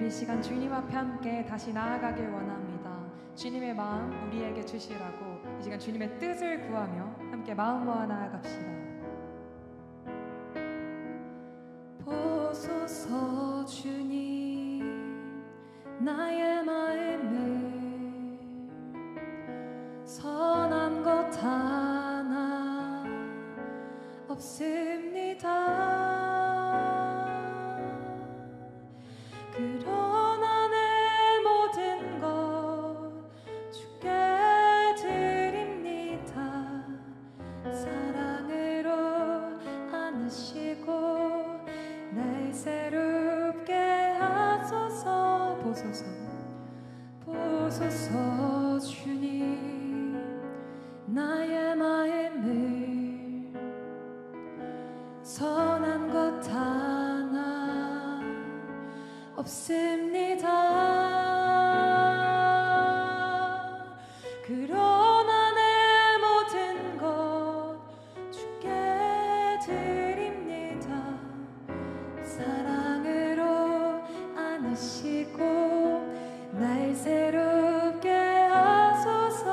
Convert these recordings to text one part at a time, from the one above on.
이 시간 주님 앞에 함께 다시 나아가길 원합니다. 주님의 마음 우리에게 주시라고 이 시간 주님의 뜻을 구하며 함께 마음 모아 나아갑시다. 보소서 주님 나의 마음을 선한 것 하나 없습니다. 그러나 내 모든 것 주께 드립니다. 사랑으로 안으시고 날 새롭게 하소서. 보소서 보소서 주님 나의 마음을 선한 것 하나 없습니다. 그러나 내 모든 것 주께 드립니다. 사랑으로 안으시고 날 새롭게 하소서.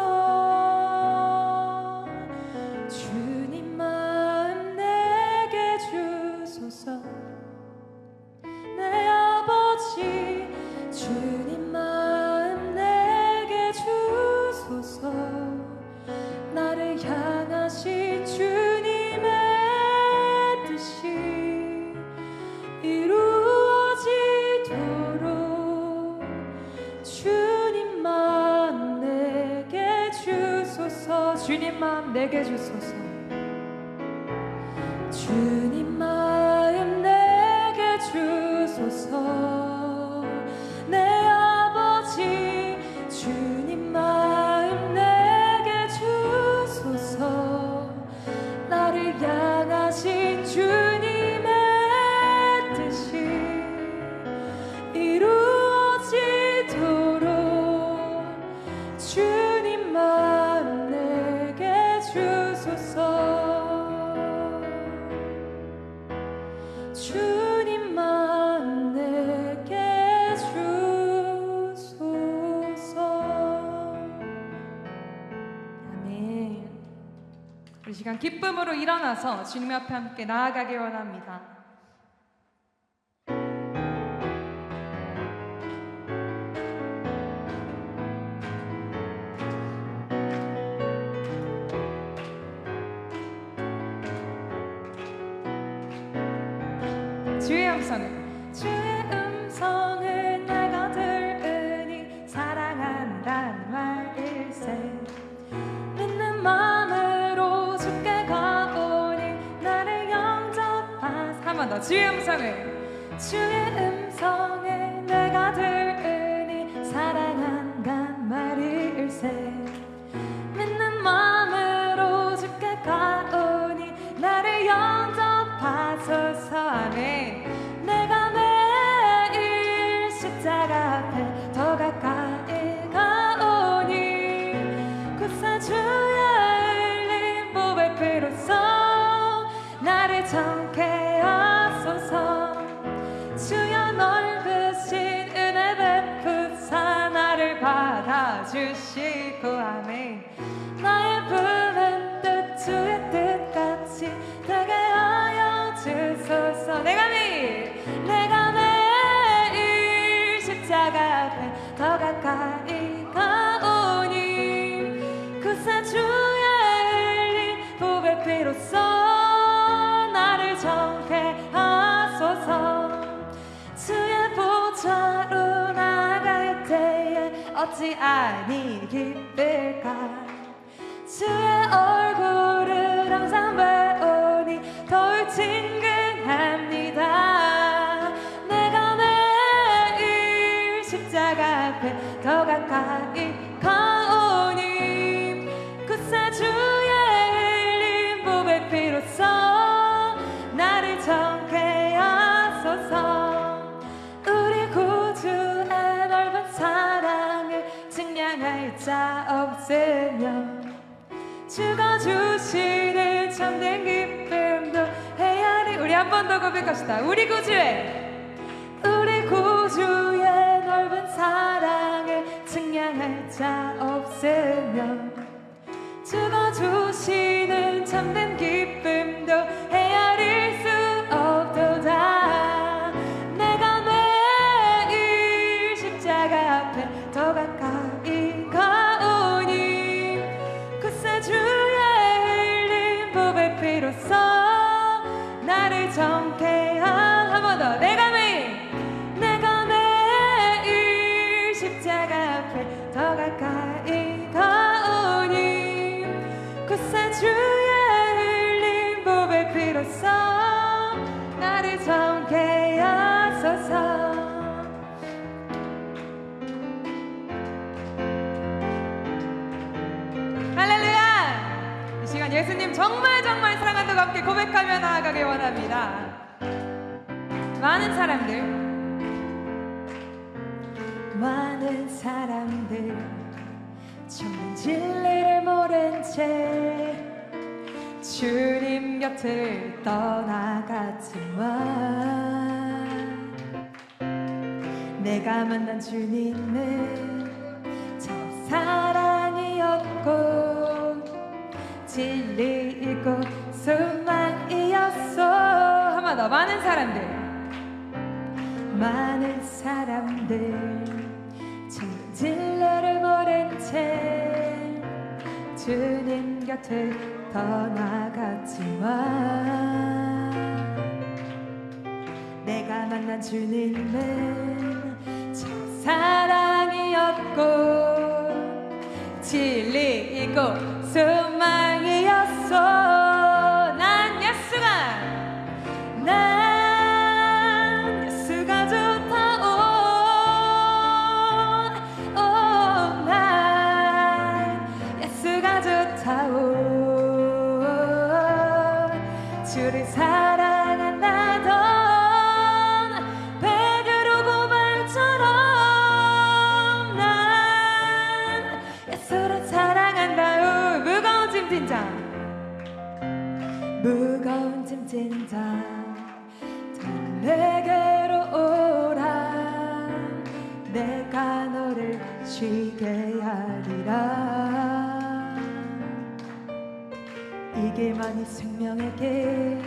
주님 마음 내게 주소서. 내 아버지 주님 마음 내게 주소서. 나를 향하신 주님의 뜻이 이루어지도록 주님 마음 내게 주소서. 주님 마음 내게 주소서. 주님 마음 내게 주소서. 내 아버지 주님 마음 내게 주소서. 나를 향하신 주님의 뜻이 이루어지도록 주님 마음 내게 주소서. 주님 마음 내게 주소서. 아멘. 이 시간 기쁨으로 일어나서 주님 앞에 함께 나아가길 원합니다. 주의 음성을 내가 들으니 사랑한다는 말일세. 믿는 마음으로 주께 가오니 나를 영접하사. 한 번 더. 주의 음성을 내가 들으니 사랑한다는 말일세. 믿는 마음으로 주께 가오니 나를 영접하소서. 아멘. 내가 매일 십자가 앞에 더 가까이 가오니 구사주의 흘린 보배 피로써 나를 정케 하소서. 주여 넓으신 은혜 베푸사 나를 받아주시고. 아멘. 나의 부른 뜻 주의 뜻같이 되게 하여 주소서. 내가 매일 십자가 앞에 더 가까이 가오니 구사주의 흘린 보배 피로써 나를 정케 하소서. 주의 보좌로 나갈 때에 어찌 아니 기쁠까. 주의 얼굴을 항상 배우니 더욱 친근합니다. 내가 매일 십자가 앞에 더 가까이 가오니 구사주의 흘린 보배 피로써 나를 정케 하소서. 우리 구주의 넓은 사랑을 증량할 자 없으며 주가 주시는 참된 기쁨도 헤아리. 우리 한 번 더 고백합시다. 우리 구주의 높은 사랑을 측량할 자 없으며 죽어주시는 참된 기쁨도 헤아릴 수 없도다. 내가 매일 십자가 앞에 더 가까이 가오니 구세주의 흘린 보배 피로써 나를 정케한 한 번 더 내가 매일 십자가 앞에 더 가까이 가오니 구세주의 흘린 보배 피로써 나를 정케 하소서. 할렐루야. 이 시간 예수님 정말 사랑한다고 함께 고백하며 나아가길 원합니다. 많은 사람들 정말 진리를 모른 채 주님 곁을 떠나갔지만 내가 만난 주님은 참 사랑이었고 진리이고 소망이었어. 한 번 더. 많은 사람들 참 진리를 모른 채 주님 곁을 떠나갔지만 내가 만난 주님은 참 사랑이었고 진리이고 소망이었어. 난 예수가 좋다오. 난 예수가 좋다오. 주를 사랑한다던 베드로 고발처럼 난 예수를 사랑한다오. 무거운 짐 진자 내게로 오라. 내가 너를 쉬게 하리라. 이 길만이 생명에게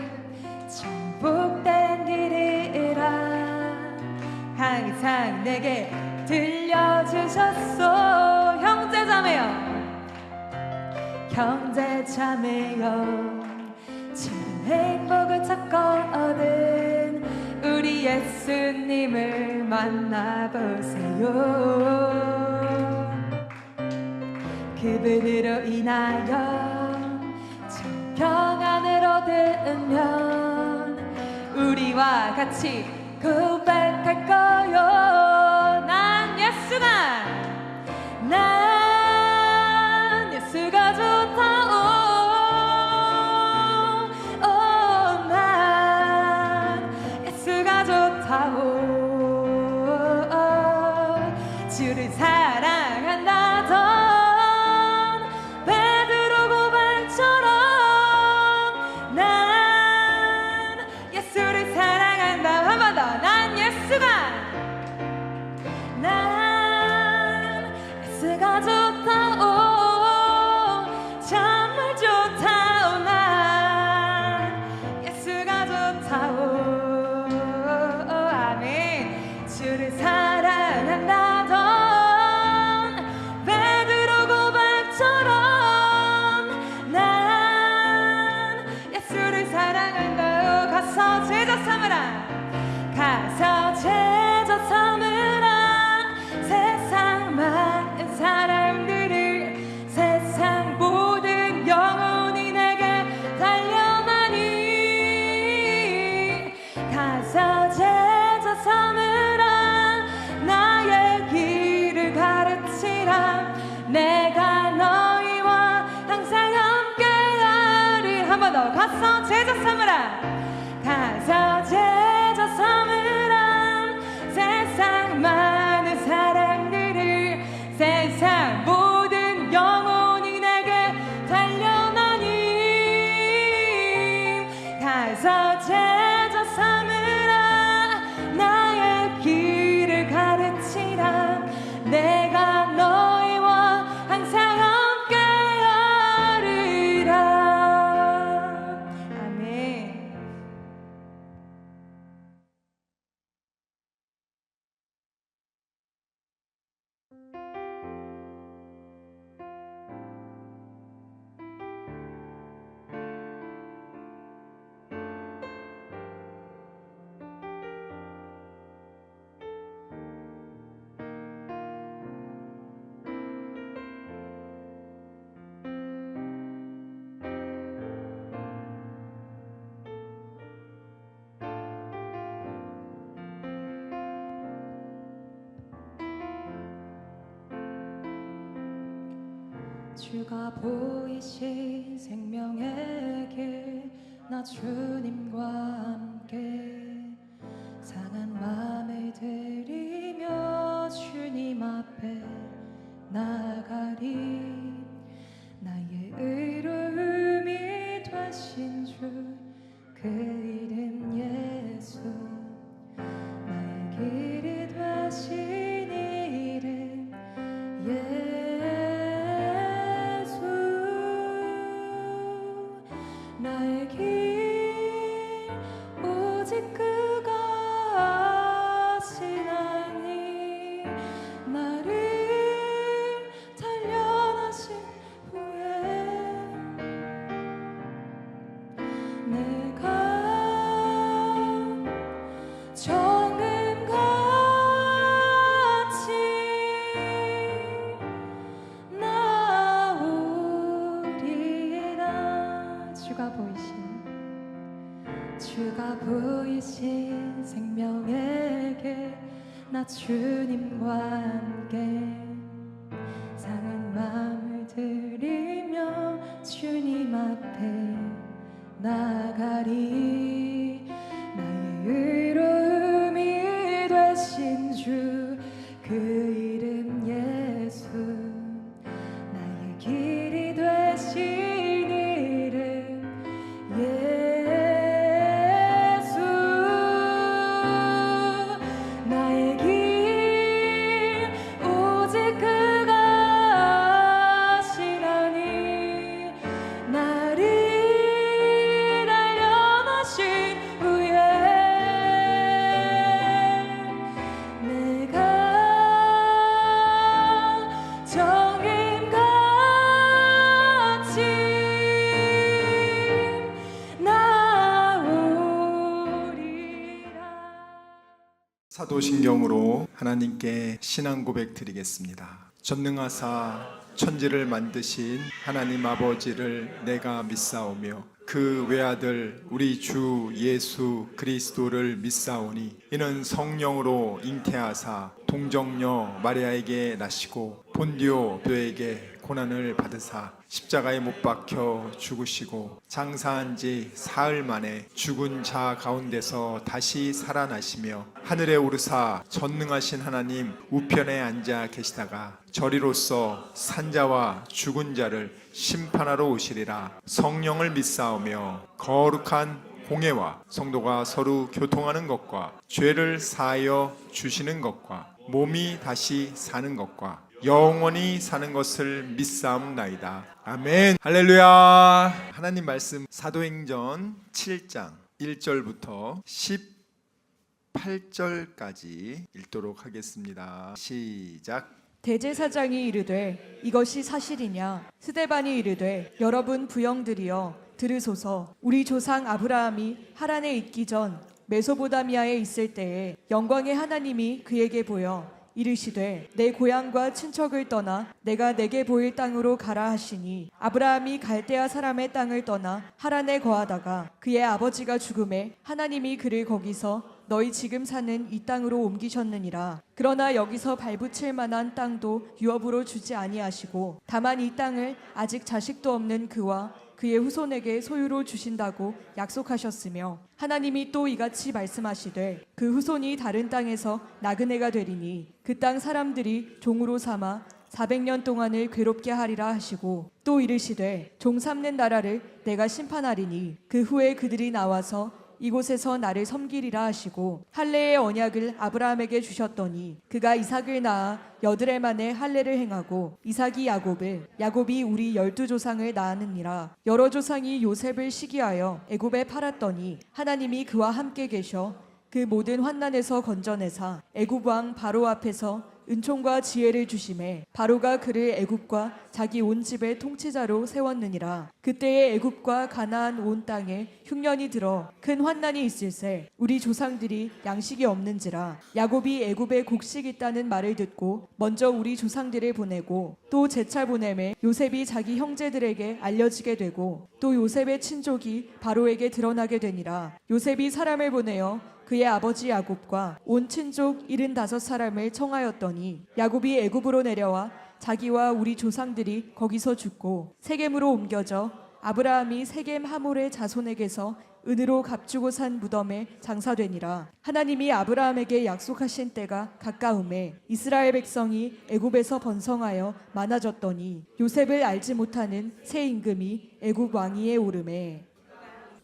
정복된 길이라 항상 내게 들려주셨소. 형제자매여 참 행복을 찾고 얻은 우리 예수님을 만나보세요. 그분으로 인하여 참 평안을 얻으면 우리와 같이 고백할 거요. 난 예수가 좋다오. 난 예수가 좋다오. 주를 사랑한다던 베드로 고발처럼 난 예수를 사랑한다. 한 번 더. 난 예수가 좋다오. 정말 좋다오. 난 예수가 좋다오. 아멘. 주를 사랑한다던 베드로 고백처럼 난 예수를 사랑한다요. 가서 제자 삼으라. 세상 많은 사람들을 세상 모든 영혼이 내게 달려나니 가서 제자 삼으라. 나의 길을 가르치라. 내가 너희와 항상 함께하리. 한 번 더. 가서 제자 삼으라. 가서 제자 삼으라. 세상 많은 사람들을 세상 모든 영혼이 내게 달려나니 가서 제자 삼으라. 나의 길을 가르치라. 주가 보이신 생명의 길, 나 주님과 함께 상한 마음을 들이며 주님 앞에 나가리. 나의 의로움이 되신 주, 그 이름 예수. 나의 길이 되신 이름 예수. 나의 길 오직 그가 아시나니. 나를 단련하신 후에 내가 정금같이 나오리라. 주가 보이신 생명의 길, 나 주님과 함께 상한 마음을 들이며 주님 앞에 나가리. 나의 의로움이 되신 주, 그 이름 예수. 나의 길이 되신 이름 예수. 나의 길 오직 그가 아시나니. 나를 단련하신 후에 내가 정금같이 나오리라. 사도신경으로 하나님께 신앙 고백 드리겠습니다. 전능하사 천지를 만드신 하나님 아버지를 내가 믿사오며 그 외아들 우리 주 예수 그리스도를 믿사오니 이는 성령으로 잉태하사 동정녀 마리아에게 나시고 본디오 빌라도에게 고난을 받으사 십자가에 못 박혀 죽으시고 장사한 지 사흘 만에 죽은 자 가운데서 다시 살아나시며 하늘에 오르사 전능하신 하나님 우편에 앉아 계시다가 저리로서 산자와 죽은 자를 심판하러 오시리라. 성령을 믿사오며 거룩한 공예와 성도가 서로 교통하는 것과 죄를 사하여 주시는 것과 몸이 다시 사는 것과 영원히 사는 것을 믿사옵나이다. 아멘. 할렐루야. 하나님 말씀 사도행전 7장 1절부터 18절까지 읽도록 하겠습니다. 시작. 대제사장이 이르되 이것이 사실이냐? 스데반이 이르되 여러분 부영들이여 들으소서. 우리 조상 아브라함이 하란에 있기 전 메소보다미아에 있을 때에 영광의 하나님이 그에게 보여 이르시되 내 고향과 친척을 떠나 내가 내게 보일 땅으로 가라 하시니 아브라함이 갈대아 사람의 땅을 떠나 하란에 거하다가 그의 아버지가 죽음에 하나님이 그를 거기서 너희 지금 사는 이 땅으로 옮기셨느니라. 그러나 여기서 발붙일 만한 땅도 유업으로 주지 아니하시고 다만 이 땅을 아직 자식도 없는 그와 그의 후손에게 소유로 주신다고 약속하셨으며 하나님이 또 이같이 말씀하시되 그 후손이 다른 땅에서 나그네가 되리니 그 땅 사람들이 종으로 삼아 400년 동안을 괴롭게 하리라 하시고 또 이르시되 종 삼는 나라를 내가 심판하리니 그 후에 그들이 나와서 이곳에서 나를 섬기리라 하시고 할례의 언약을 아브라함에게 주셨더니 그가 이삭을 낳아 8해 만에 할례를 행하고 이삭이 야곱을 야곱이 우리 12조상을 낳았느니라. 여러 조상이 요셉을 시기하여 애굽에 팔았더니 하나님이 그와 함께 계셔 그 모든 환난에서 건져내사 애굽 왕 바로 앞에서 은총과 지혜를 주심에 바로가 그를 애굽과 자기 온 집의 통치자로 세웠느니라. 그때에 애굽과 가나안 온 땅에 흉년이 들어 큰 환난이 있을세 우리 조상들이 양식이 없는지라. 야곱이 애굽에 곡식 있다는 말을 듣고 먼저 우리 조상들을 보내고 또 재차 보내매 요셉이 자기 형제들에게 알려지게 되고 또 요셉의 친족이 바로에게 드러나게 되니라. 요셉이 사람을 보내어 그의 아버지 야곱과 온 친족 75사람을 청하였더니 야곱이 애굽으로 내려와 자기와 우리 조상들이 거기서 죽고 세겜으로 옮겨져 아브라함이 세겜 하몰의 자손에게서 은으로 값주고 산 무덤에 장사되니라. 하나님이 아브라함에게 약속하신 때가 가까움에 이스라엘 백성이 애굽에서 번성하여 많아졌더니 요셉을 알지 못하는 새 임금이 애굽 왕위에 오르매.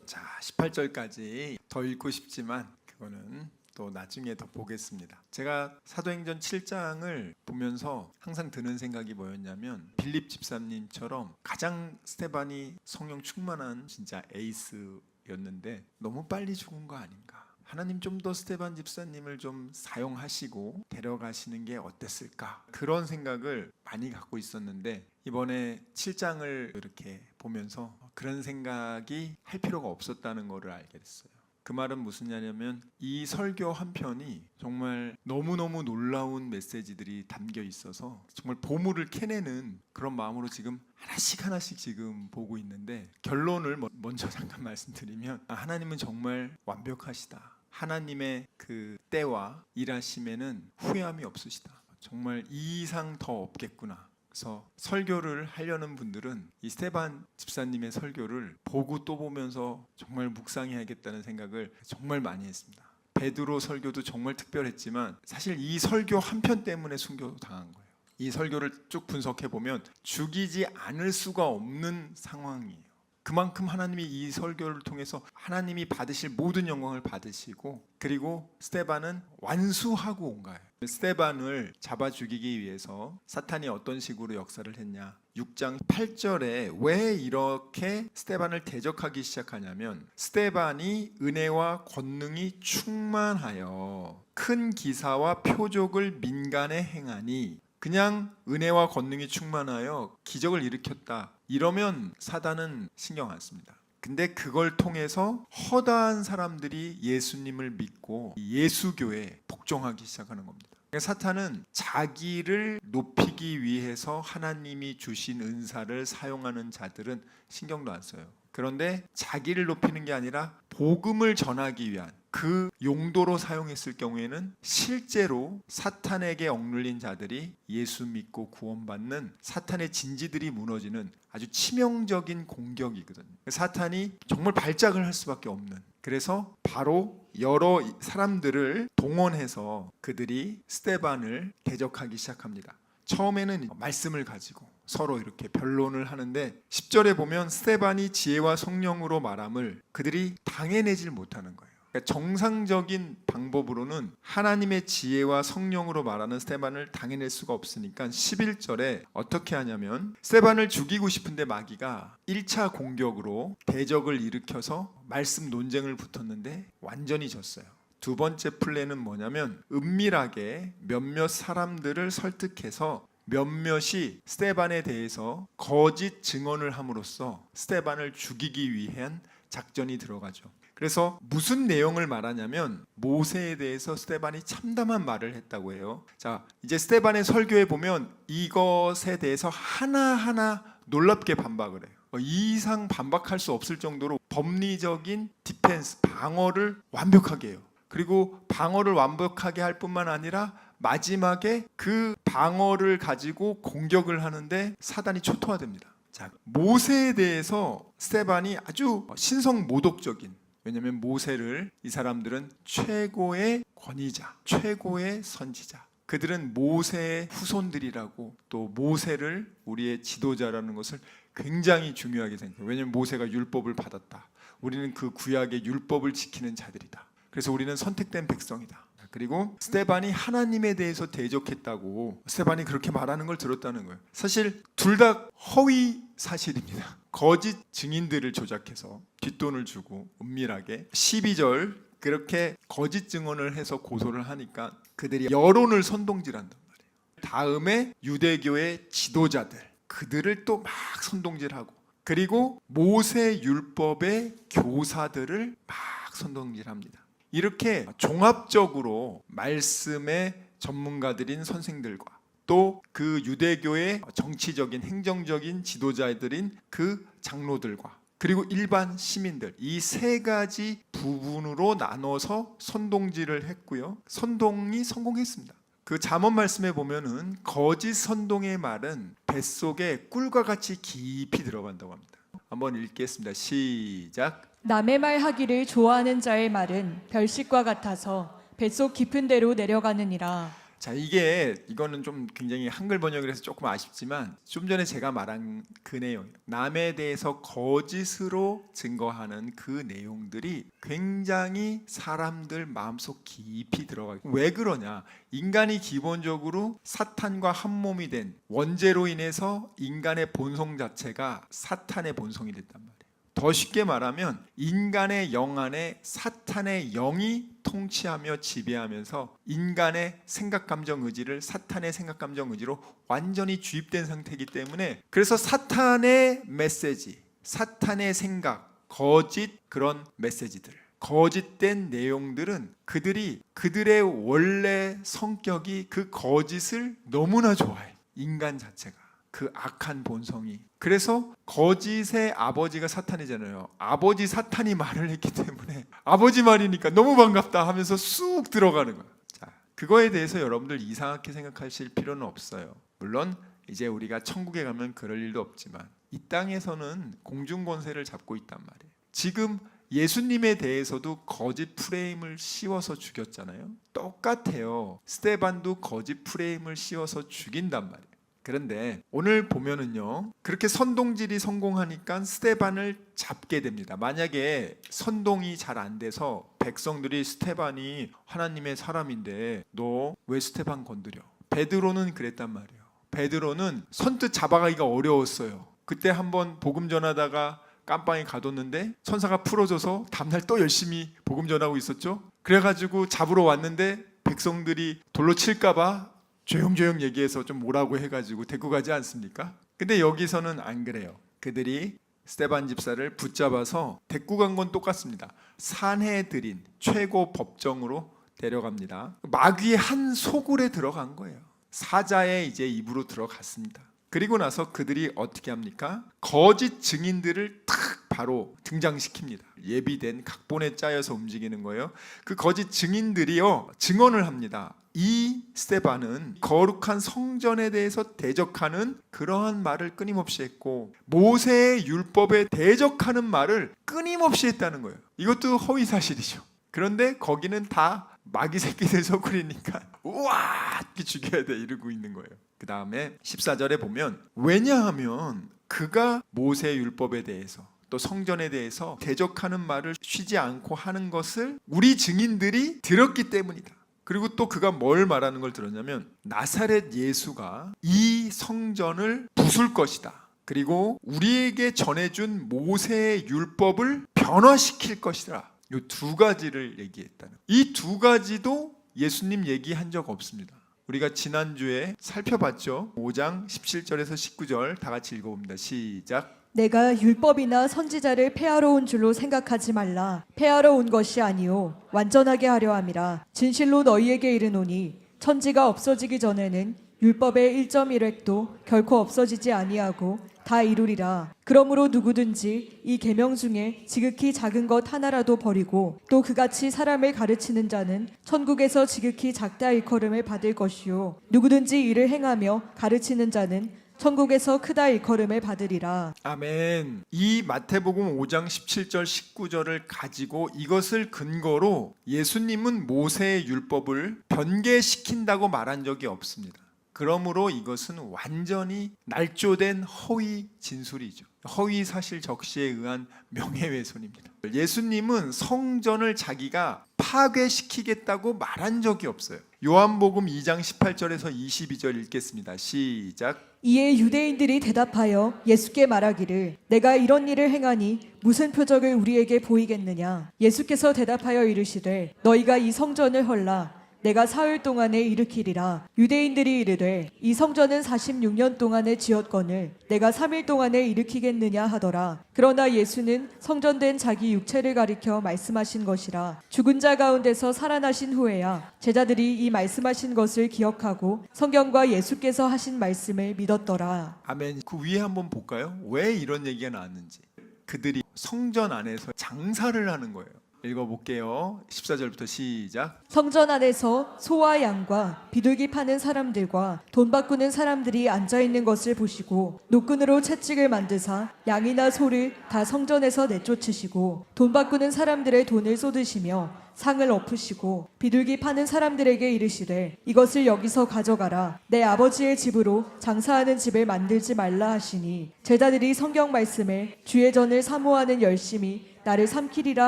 자, 18절까지 더 읽고 싶지만 그거는 또 나중에 더 보겠습니다. 제가 사도행전 7장을 보면서 항상 드는 생각이 뭐였냐면 빌립 집사님처럼 가장 스데반이 성령 충만한 진짜 에이스였는데 너무 빨리 죽은 거 아닌가. 하나님 좀 더 스데반 집사님을 좀 사용하시고 데려가시는 게 어땠을까. 그런 생각을 많이 갖고 있었는데 이번에 7장을 이렇게 보면서 그런 생각이 할 필요가 없었다는 것을 알게 됐어요. 그 말은 무슨 말이냐면 이 설교 한 편이 정말 너무너무 놀라운 메시지들이 담겨 있어서 정말 보물을 캐내는 그런 마음으로 지금 하나씩 지금 보고 있는데 결론을 먼저 잠깐 말씀드리면 하나님은 정말 완벽하시다. 하나님의 그 때와 일하심에는 후회함이 없으시다. 정말 이 이상 더 없겠구나. 그래서 설교를 하려는 분들은 이 스데반 집사님의 설교를 보고 또 보면서 정말 묵상해야겠다는 생각을 정말 많이 했습니다. 베드로 설교도 정말 특별했지만 사실 이 설교 한 편 때문에 순교당한 거예요. 이 설교를 쭉 분석해 보면 죽이지 않을 수가 없는 상황이에요. 그만큼 하나님이 이 설교를 통해서 하나님이 받으실 모든 영광을 받으시고 그리고 스데반은 완수하고 온 거예요. 스데반을 잡아 죽이기 위해서 사탄이 어떤 식으로 역사를 했냐. 6장 8절에 왜 이렇게 스데반을 대적하기 시작하냐면 스데반이 은혜와 권능이 충만하여 큰 기사와 표적을 민간에 행하니 그냥 은혜와 권능이 충만하여 기적을 일으켰다. 이러면 사단은 신경 안 씁니다. 근데 그걸 통해서 허다한 사람들이 예수님을 믿고 예수교에 복종하기 시작하는 겁니다. 그러니까 사탄은 자기를 높이기 위해서 하나님이 주신 은사를 사용하는 자들은 신경도 안 써요. 그런데 자기를 높이는 게 아니라 복음을 전하기 위한 그 용도로 사용했을 경우에는 실제로 사탄에게 억눌린 자들이 예수 믿고 구원받는 사탄의 진지들이 무너지는 아주 치명적인 공격이거든요. 사탄이 정말 발작을 할 수밖에 없는. 그래서 바로 여러 사람들을 동원해서 그들이 스데반을 대적하기 시작합니다. 처음에는 말씀을 가지고 서로 이렇게 변론을 하는데 10절에 보면 스데반이 지혜와 성령으로 말함을 그들이 당해내질 못하는 거예요. 그러니까 정상적인 방법으로는 하나님의 지혜와 성령으로 말하는 스데반을 당해낼 수가 없으니까 11절에 어떻게 하냐면 스데반을 죽이고 싶은데 마귀가 1차 공격으로 대적을 일으켜서 말씀 논쟁을 붙었는데 완전히 졌어요. 두 번째 플랜은 뭐냐면 은밀하게 몇몇 사람들을 설득해서 몇몇이 스데반에 대해서 거짓 증언을 함으로써 스데반을 죽이기 위한 작전이 들어가죠. 그래서 무슨 내용을 말하냐면 모세에 대해서 스데반이 참담한 말을 했다고 해요. 자, 이제 스데반의 설교에 보면 이것에 대해서 하나하나 놀랍게 반박을 해요. 이 이상 반박할 수 없을 정도로 법리적인 디펜스, 방어를 완벽하게 해요. 그리고 방어를 완벽하게 할 뿐만 아니라 마지막에 그 방어를 가지고 공격을 하는데 사단이 초토화됩니다. 자, 모세에 대해서 스데반이 아주 신성모독적인, 왜냐하면 모세를 이 사람들은 최고의 권위자, 최고의 선지자, 그들은 모세의 후손들이라고 또 모세를 우리의 지도자라는 것을 굉장히 중요하게 생각해요. 왜냐하면 모세가 율법을 받았다. 우리는 그 구약의 율법을 지키는 자들이다. 그래서 우리는 선택된 백성이다. 그리고 스데반이 하나님에 대해서 대적했다고 스데반이 그렇게 말하는 걸 들었다는 거예요. 사실 둘 다 허위 사실입니다. 거짓 증인들을 조작해서 뒷돈을 주고 은밀하게 12절 그렇게 거짓 증언을 해서 고소를 하니까 그들이 여론을 선동질한단 말이에요. 다음에 유대교의 지도자들 그들을 또 막 선동질하고 그리고 모세 율법의 교사들을 막 선동질합니다. 이렇게 종합적으로 말씀의 전문가들인 선생들과 또 그 유대교의 정치적인 행정적인 지도자들인 그 장로들과 그리고 일반 시민들 이 세 가지 부분으로 나눠서 선동질을 했고요. 선동이 성공했습니다. 그 잠언 말씀에 보면은 거짓 선동의 말은 뱃속에 꿀과 같이 깊이 들어간다고 합니다. 한번 읽겠습니다. 시작. 남의 말 하기를 좋아하는 자의 말은 별식과 같아서 뱃속 깊은 데로 내려가느니라. 자, 이거는 좀 굉장히 한글 번역을 해서 조금 아쉽지만 좀 전에 제가 말한 그 내용, 남에 대해서 거짓으로 증거하는 그 내용들이 굉장히 사람들 마음속 깊이 들어가요. 왜 그러냐? 인간이 기본적으로 사탄과 한 몸이 된 원죄로 인해서 인간의 본성 자체가 사탄의 본성이 됐단 말이에요. 더 쉽게 말하면 인간의 영 안에 사탄의 영이 통치하며 지배하면서 인간의 생각 감정 의지를 사탄의 생각 감정 의지로 완전히 주입된 상태이기 때문에, 그래서 사탄의 메시지, 사탄의 생각, 거짓 그런 메시지들, 거짓된 내용들은 그들의 원래 성격이 그 거짓을 너무나 좋아해. 인간 자체가 그 악한 본성이. 그래서 거짓의 아버지가 사탄이잖아요. 아버지 사탄이 말을 했기 때문에 아버지 말이니까 너무 반갑다 하면서 쑥 들어가는 거야. 자, 그거에 대해서 여러분들 이상하게 생각하실 필요는 없어요. 물론 이제 우리가 천국에 가면 그럴 일도 없지만 이 땅에서는 공중 권세를 잡고 있단 말이에요. 지금 예수님에 대해서도 거짓 프레임을 씌워서 죽였잖아요. 똑같아요. 스데반도 거짓 프레임을 씌워서 죽인단 말이에요. 그런데 오늘 보면은요, 그렇게 선동질이 성공하니까 스데반을 잡게 됩니다. 만약에 선동이 잘 안 돼서 백성들이 스데반이 하나님의 사람인데 너 왜 스데반 건드려? 베드로는 그랬단 말이에요. 베드로는 선뜻 잡아가기가 어려웠어요. 그때 한번 복음 전하다가 깜빵에 가뒀는데 천사가 풀어줘서 다음날 또 열심히 복음 전하고 있었죠. 그래가지고 잡으러 왔는데 백성들이 돌로 칠까봐 조용조용 얘기해서 좀 뭐라고 해가지고 데리고 가지 않습니까? 근데 여기서는 안 그래요. 그들이 스데반 집사를 붙잡아서 데리고 간 건 똑같습니다. 산헤드린 최고 법정으로 데려갑니다. 마귀의 한 소굴에 들어간 거예요. 사자의 이제 입으로 들어갔습니다. 그리고 나서 그들이 어떻게 합니까? 거짓 증인들을 탁 바로 등장시킵니다. 예비된 각본에 짜여서 움직이는 거예요. 그 거짓 증인들이요 증언을 합니다. 이 스데반은 거룩한 성전에 대해서 대적하는 그러한 말을 끊임없이 했고 모세의 율법에 대적하는 말을 끊임없이 했다는 거예요. 이것도 허위 사실이죠. 그런데 거기는 다 마귀 새끼들 소굴이니까 우와 이렇게 죽여야 돼 이러고 있는 거예요. 그 다음에 14절에 보면 왜냐하면 그가 모세의 율법에 대해서 또 성전에 대해서 대적하는 말을 쉬지 않고 하는 것을 우리 증인들이 들었기 때문이다. 그리고 또 그가 뭘 말하는 걸 들었냐면 나사렛 예수가 이 성전을 부술 것이다. 그리고 우리에게 전해준 모세의 율법을 변화시킬 것이다. 이 두 가지를 얘기했다는. 이 두 가지도 예수님 얘기한 적 없습니다. 우리가 지난주에 살펴봤죠. 5장 17절에서 19절 다 같이 읽어봅니다. 시작. 내가 율법이나 선지자를 폐하러 온 줄로 생각하지 말라. 폐하러 온 것이 아니요 완전하게 하려 함이라. 진실로 너희에게 이르노니 천지가 없어지기 전에는 율법의 1.1획도 결코 없어지지 아니하고 다 이루리라. 그러므로 누구든지 이 계명 중에 지극히 작은 것 하나라도 버리고 또 그같이 사람을 가르치는 자는 천국에서 지극히 작다 일컬음을 받을 것이요 누구든지 이를 행하며 가르치는 자는 천국에서 크다 일컬음을 받으리라. 아멘. 이 마태복음 5장 17절 19절을 가지고 이것을 근거로 예수님은 모세의 율법을 변개시킨다고 말한 적이 없습니다. 그러므로 이것은 완전히 날조된 허위 진술이죠. 허위 사실 적시에 의한 명예훼손입니다. 예수님은 성전을 자기가 파괴시키겠다고 말한 적이 없어요. 요한복음 2장 18절에서 22절 읽겠습니다. 시작. 이에 유대인들이 대답하여 예수께 말하기를 내가 이런 일을 행하니 무슨 표적을 우리에게 보이겠느냐. 예수께서 대답하여 이르시되 너희가 이 성전을 헐라 내가 사흘 동안에 일으키리라. 유대인들이 이르되 이 성전은 46년 동안에 지었거늘 내가 3일 동안에 일으키겠느냐 하더라. 그러나 예수는 성전된 자기 육체를 가리켜 말씀하신 것이라. 죽은 자 가운데서 살아나신 후에야 제자들이 이 말씀하신 것을 기억하고 성경과 예수께서 하신 말씀을 믿었더라. 아멘. 그 위에 한번 볼까요? 왜 이런 얘기가 나왔는지. 그들이 성전 안에서 장사를 하는 거예요. 읽어볼게요. 14절부터 시작. 성전 안에서 소와 양과 비둘기 파는 사람들과 돈 바꾸는 사람들이 앉아있는 것을 보시고 노끈으로 채찍을 만드사 양이나 소를 다 성전에서 내쫓으시고 돈 바꾸는 사람들의 돈을 쏟으시며 상을 엎으시고 비둘기 파는 사람들에게 이르시되 이것을 여기서 가져가라. 내 아버지의 집으로 장사하는 집을 만들지 말라 하시니 제자들이 성경 말씀에 주의 전을 사모하는 열심히 나를 삼키리라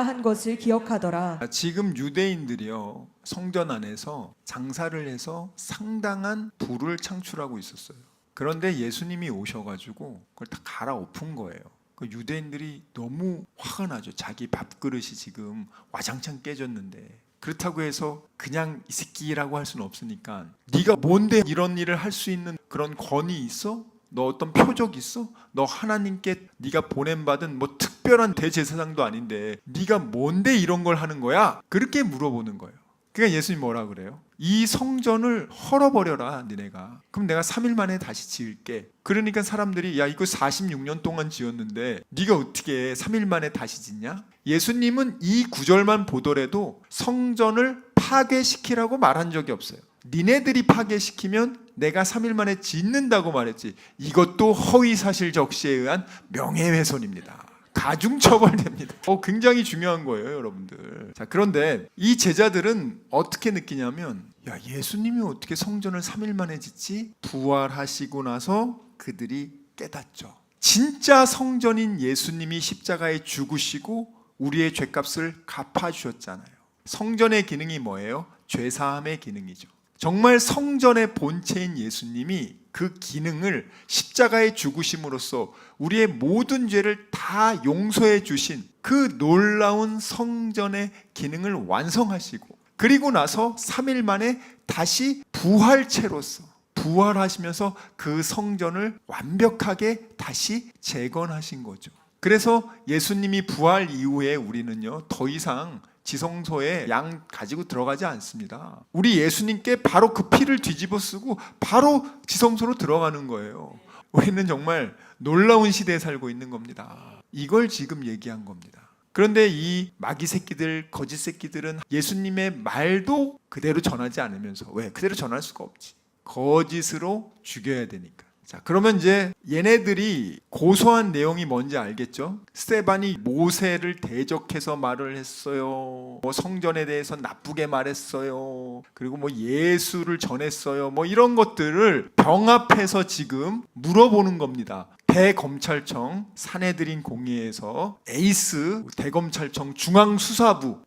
한 것을 기억하더라. 지금 유대인들이요, 성전 안에서 장사를 해서 상당한 부를 창출하고 있었어요. 그런데 예수님이 오셔가지고 그걸 다 갈아엎은 거예요. 그 유대인들이 너무 화가 나죠. 자기 밥그릇이 지금 와장창 깨졌는데, 그렇다고 해서 그냥 이 새끼라고 할 수는 없으니까 네가 뭔데 이런 일을 할 수 있는 그런 권위 있어? 너 어떤 표적 있어? 너 하나님께 네가 보냄받은 뭐 특별한 대제사장도 아닌데 네가 뭔데 이런 걸 하는 거야? 그렇게 물어보는 거예요. 그러니까 예수님 뭐라 그래요? 이 성전을 헐어버려라 니네가. 그럼 내가 3일 만에 다시 지을게. 그러니까 사람들이 야 이거 46년 동안 지었는데 네가 어떻게 3일 만에 다시 짓냐? 예수님은 이 구절만 보더라도 성전을 파괴시키라고 말한 적이 없어요. 니네들이 파괴시키면 내가 3일 만에 짓는다고 말했지. 이것도 허위사실 적시에 의한 명예훼손입니다. 가중처벌됩니다. 굉장히 중요한 거예요, 여러분들. 자, 그런데 이 제자들은 어떻게 느끼냐면, 야, 예수님이 어떻게 성전을 3일 만에 짓지? 부활하시고 나서 그들이 깨닫죠. 진짜 성전인 예수님이 십자가에 죽으시고 우리의 죄값을 갚아주셨잖아요. 성전의 기능이 뭐예요? 죄사함의 기능이죠. 정말 성전의 본체인 예수님이 그 기능을 십자가에 죽으심으로써 우리의 모든 죄를 다 용서해 주신 그 놀라운 성전의 기능을 완성하시고, 그리고 나서 3일 만에 다시 부활체로서 부활하시면서 그 성전을 완벽하게 다시 재건하신 거죠. 그래서 예수님이 부활 이후에 우리는요, 더 이상 지성소에 양 가지고 들어가지 않습니다. 우리 예수님께 바로 그 피를 뒤집어 쓰고 바로 지성소로 들어가는 거예요. 우리는 정말 놀라운 시대에 살고 있는 겁니다. 이걸 지금 얘기한 겁니다. 그런데 이 마귀 새끼들, 거짓 새끼들은 예수님의 말도 그대로 전하지 않으면서, 왜? 그대로 전할 수가 없지. 거짓으로 죽여야 되니까. 자, 그러면 이제 얘네들이 고소한 내용이 뭔지 알겠죠? 스데반이 모세를 대적해서 말을 했어요. 뭐 성전에 대해서 나쁘게 말했어요. 그리고 뭐 예수를 전했어요. 뭐 이런 것들을 병합해서 지금 물어보는 겁니다. 대검찰청 사내들인 공의에서 에이스 대검찰청 중앙수사부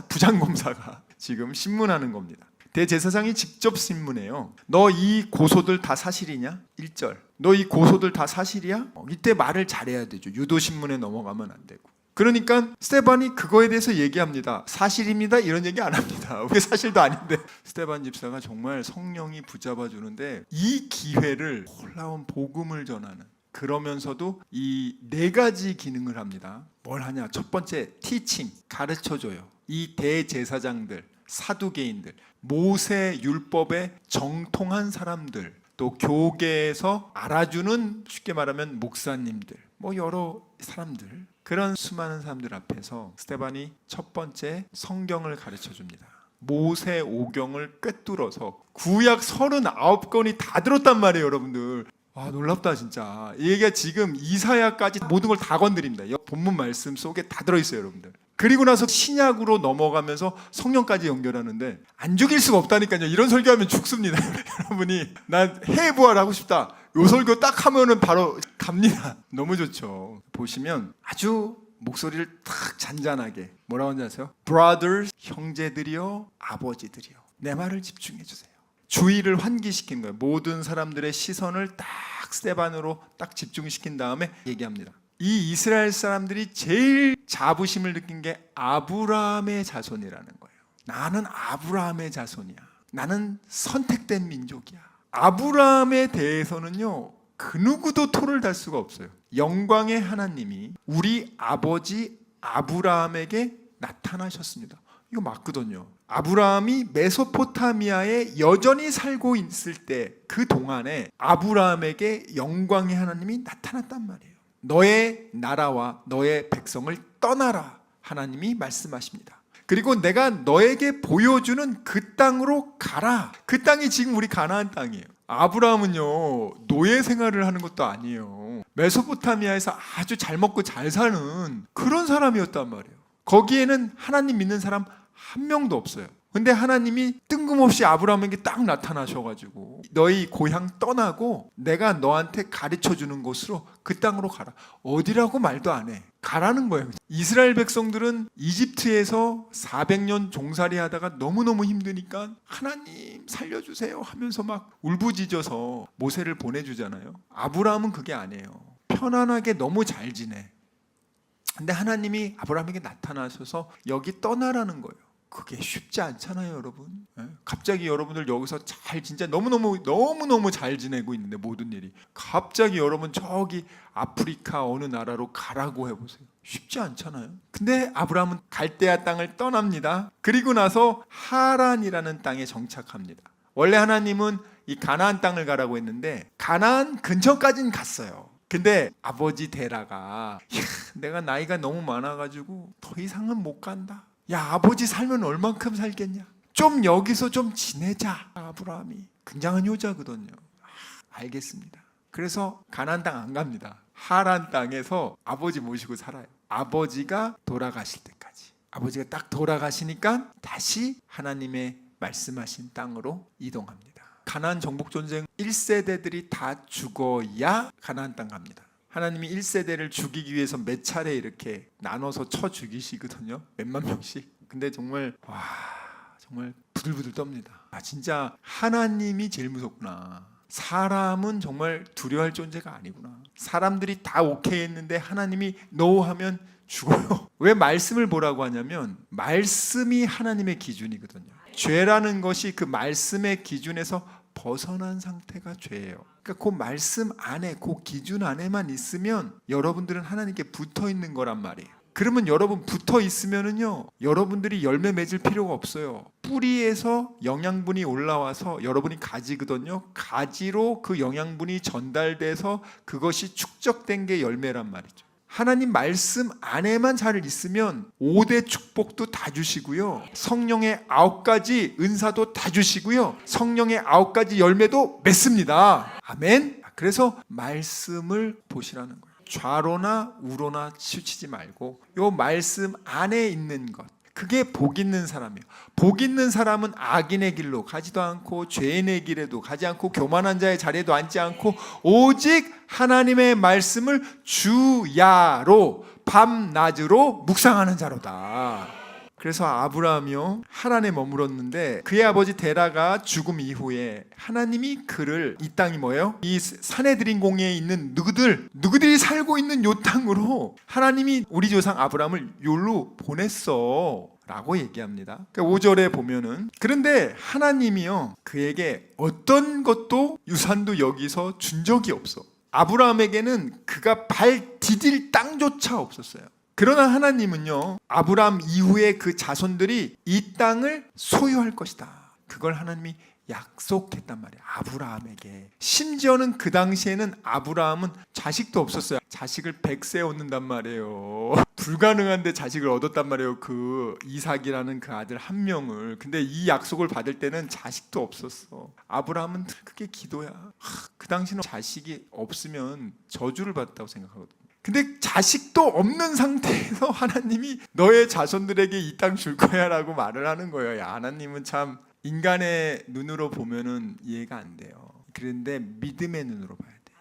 부장검사가 지금 신문하는 겁니다. 대제사장이 직접 신문해요. 너 이 고소들 다 사실이냐? 1절. 너 이 고소들 다 사실이야? 이때 말을 잘해야 되죠. 유도신문에 넘어가면 안 되고. 그러니까 스데반이 그거에 대해서 얘기합니다. 사실입니다. 이런 얘기 안 합니다. 왜 사실도 아닌데. 스데반 집사가 정말 성령이 붙잡아 주는데 이 기회를 놀라운 복음을 전하는, 그러면서도 이 4가지 기능을 합니다. 뭘 하냐? 첫 번째, 티칭, 가르쳐줘요. 이 대제사장들, 사두개인들, 모세 율법에 정통한 사람들, 또 교계에서 알아주는, 쉽게 말하면 목사님들, 뭐 여러 사람들, 그런 수많은 사람들 앞에서 스데반이 첫 번째 성경을 가르쳐줍니다. 모세 오경을 꿰뚫어서 구약 39권이 다 들었단 말이에요, 여러분들. 와, 놀랍다 진짜. 이 얘기가 지금 이사야까지 모든 걸 다 건드립니다. 본문 말씀 속에 다 들어있어요, 여러분들. 그리고 나서 신약으로 넘어가면서 성령까지 연결하는데 안 죽일 수가 없다니까요. 이런 설교하면 죽습니다. 여러분이 난 해부활하고 싶다, 요 설교 딱 하면은 바로 갑니다. 너무 좋죠. 보시면 아주 목소리를 탁 잔잔하게 뭐라고 하는지 아세요? Brothers, 형제들이요, 아버지들이요, 내 말을 집중해 주세요. 주의를 환기시킨 거예요. 모든 사람들의 시선을 딱 스데반으로 딱 집중시킨 다음에 얘기합니다. 이 이스라엘 사람들이 제일 자부심을 느낀 게 아브라함의 자손이라는 거예요. 나는 아브라함의 자손이야. 나는 선택된 민족이야. 아브라함에 대해서는요, 그 누구도 토를 달 수가 없어요. 영광의 하나님이 우리 아버지 아브라함에게 나타나셨습니다. 이거 맞거든요. 아브라함이 메소포타미아에 여전히 살고 있을 때 그 동안에 아브라함에게 영광의 하나님이 나타났단 말이에요. 너의 나라와 너의 백성을 떠나라. 하나님이 말씀하십니다. 그리고 내가 너에게 보여주는 그 땅으로 가라. 그 땅이 지금 우리 가나안 땅이에요. 아브라함은요, 노예 생활을 하는 것도 아니에요. 메소포타미아에서 아주 잘 먹고 잘 사는 그런 사람이었단 말이에요. 거기에는 하나님 믿는 사람 한 명도 없어요. 근데 하나님이 뜬금없이 아브라함에게 딱 나타나셔가지고 너희 고향 떠나고 내가 너한테 가르쳐 주는 곳으로 그 땅으로 가라. 어디라고 말도 안 해. 가라는 거예요. 이스라엘 백성들은 이집트에서 400년 종살이 하다가 너무너무 힘드니까 하나님 살려주세요 하면서 막 울부짖어서 모세를 보내주잖아요. 아브라함은 그게 아니에요. 편안하게 너무 잘 지내. 근데 하나님이 아브라함에게 나타나셔서 여기 떠나라는 거예요. 그게 쉽지 않잖아요, 여러분. 갑자기 여러분들 여기서 진짜 너무너무 잘 지내고 있는데 모든 일이 갑자기 여러분 저기 아프리카 어느 나라로 가라고 해보세요. 쉽지 않잖아요. 근데 아브라함은 갈대아 땅을 떠납니다. 그리고 나서 하란이라는 땅에 정착합니다. 원래 하나님은 이 가나안 땅을 가라고 했는데 가나안 근처까지는 갔어요. 근데 아버지 데라가 내가 나이가 너무 많아가지고 더 이상은 못 간다. 야, 아버지 살면 얼만큼 살겠냐? 좀 여기서 좀 지내자. 아브라함이 굉장한 효자거든요. 알겠습니다. 그래서 가나안 땅 안 갑니다. 하란 땅에서 아버지 모시고 살아요. 아버지가 돌아가실 때까지. 아버지가 딱 돌아가시니까 다시 하나님의 말씀하신 땅으로 이동합니다. 가나안 정복 전쟁 1세대들이 다 죽어야 가나안 땅 갑니다. 하나님이 1세대를 죽이기 위해서 몇 차례 이렇게 나눠서 쳐 죽이시거든요. 몇만 명씩. 근데 정말 정말 부들부들 떱니다. 진짜 하나님이 제일 무섭구나. 사람은 정말 두려워할 존재가 아니구나. 사람들이 다 오케이 했는데 하나님이 노 하면 죽어요. 왜 말씀을 보라고 하냐면 말씀이 하나님의 기준이거든요. 죄라는 것이 그 말씀의 기준에서 벗어난 상태가 죄예요. 그러니까 그 말씀 안에, 그 기준 안에만 있으면 여러분들은 하나님께 붙어 있는 거란 말이에요. 그러면 여러분 붙어 있으면은요, 여러분들이 열매 맺을 필요가 없어요. 뿌리에서 영양분이 올라와서 여러분이 가지거든요. 가지로 그 영양분이 전달돼서 그것이 축적된 게 열매란 말이죠. 하나님 말씀 안에만 잘 있으면 5대 축복도 다 주시고요. 성령의 9가지 은사도 다 주시고요. 성령의 9가지 열매도 맺습니다. 아멘. 그래서 말씀을 보시라는 거예요. 좌로나 우로나 치우치지 말고 요 말씀 안에 있는 것. 그게 복 있는 사람이에요. 복 있는 사람은 악인의 길로 가지도 않고 죄인의 길에도 가지 않고 교만한 자의 자리에도 앉지 않고 오직 하나님의 말씀을 주야로 밤낮으로 묵상하는 자로다. 그래서 아브라함이요 하란에 머물었는데 그의 아버지 데라가 죽음 이후에 하나님이 그를 이 땅이 뭐예요? 이 산헤드린 공회에 있는 누구들이 살고 있는 요 땅으로 하나님이 우리 조상 아브라함을 요로 보냈어 라고 얘기합니다. 그러니까 5절에 보면은 그런데 하나님이요 그에게 어떤 것도 유산도 여기서 준 적이 없어. 아브라함에게는 그가 발 디딜 땅조차 없었어요. 그러나 하나님은요 아브라함 이후에 그 자손들이 이 땅을 소유할 것이다. 그걸 하나님이 약속했단 말이에요. 아브라함에게. 심지어는 그 당시에는 아브라함은 자식도 없었어요. 자식을 100세 얻는단 말이에요. 불가능한데 자식을 얻었단 말이에요. 그 이삭이라는 그 아들 한 명을. 근데 이 약속을 받을 때는 자식도 없었어. 아브라함은 그게 기도야. 그 당시는 자식이 없으면 저주를 받았다고 생각하거든요. 근데 자식도 없는 상태에서 하나님이 너의 자손들에게 이 땅 줄 거야 라고 말을 하는 거예요. 야, 하나님은 참 인간의 눈으로 보면은 이해가 안 돼요. 그런데 믿음의 눈으로 봐야 돼.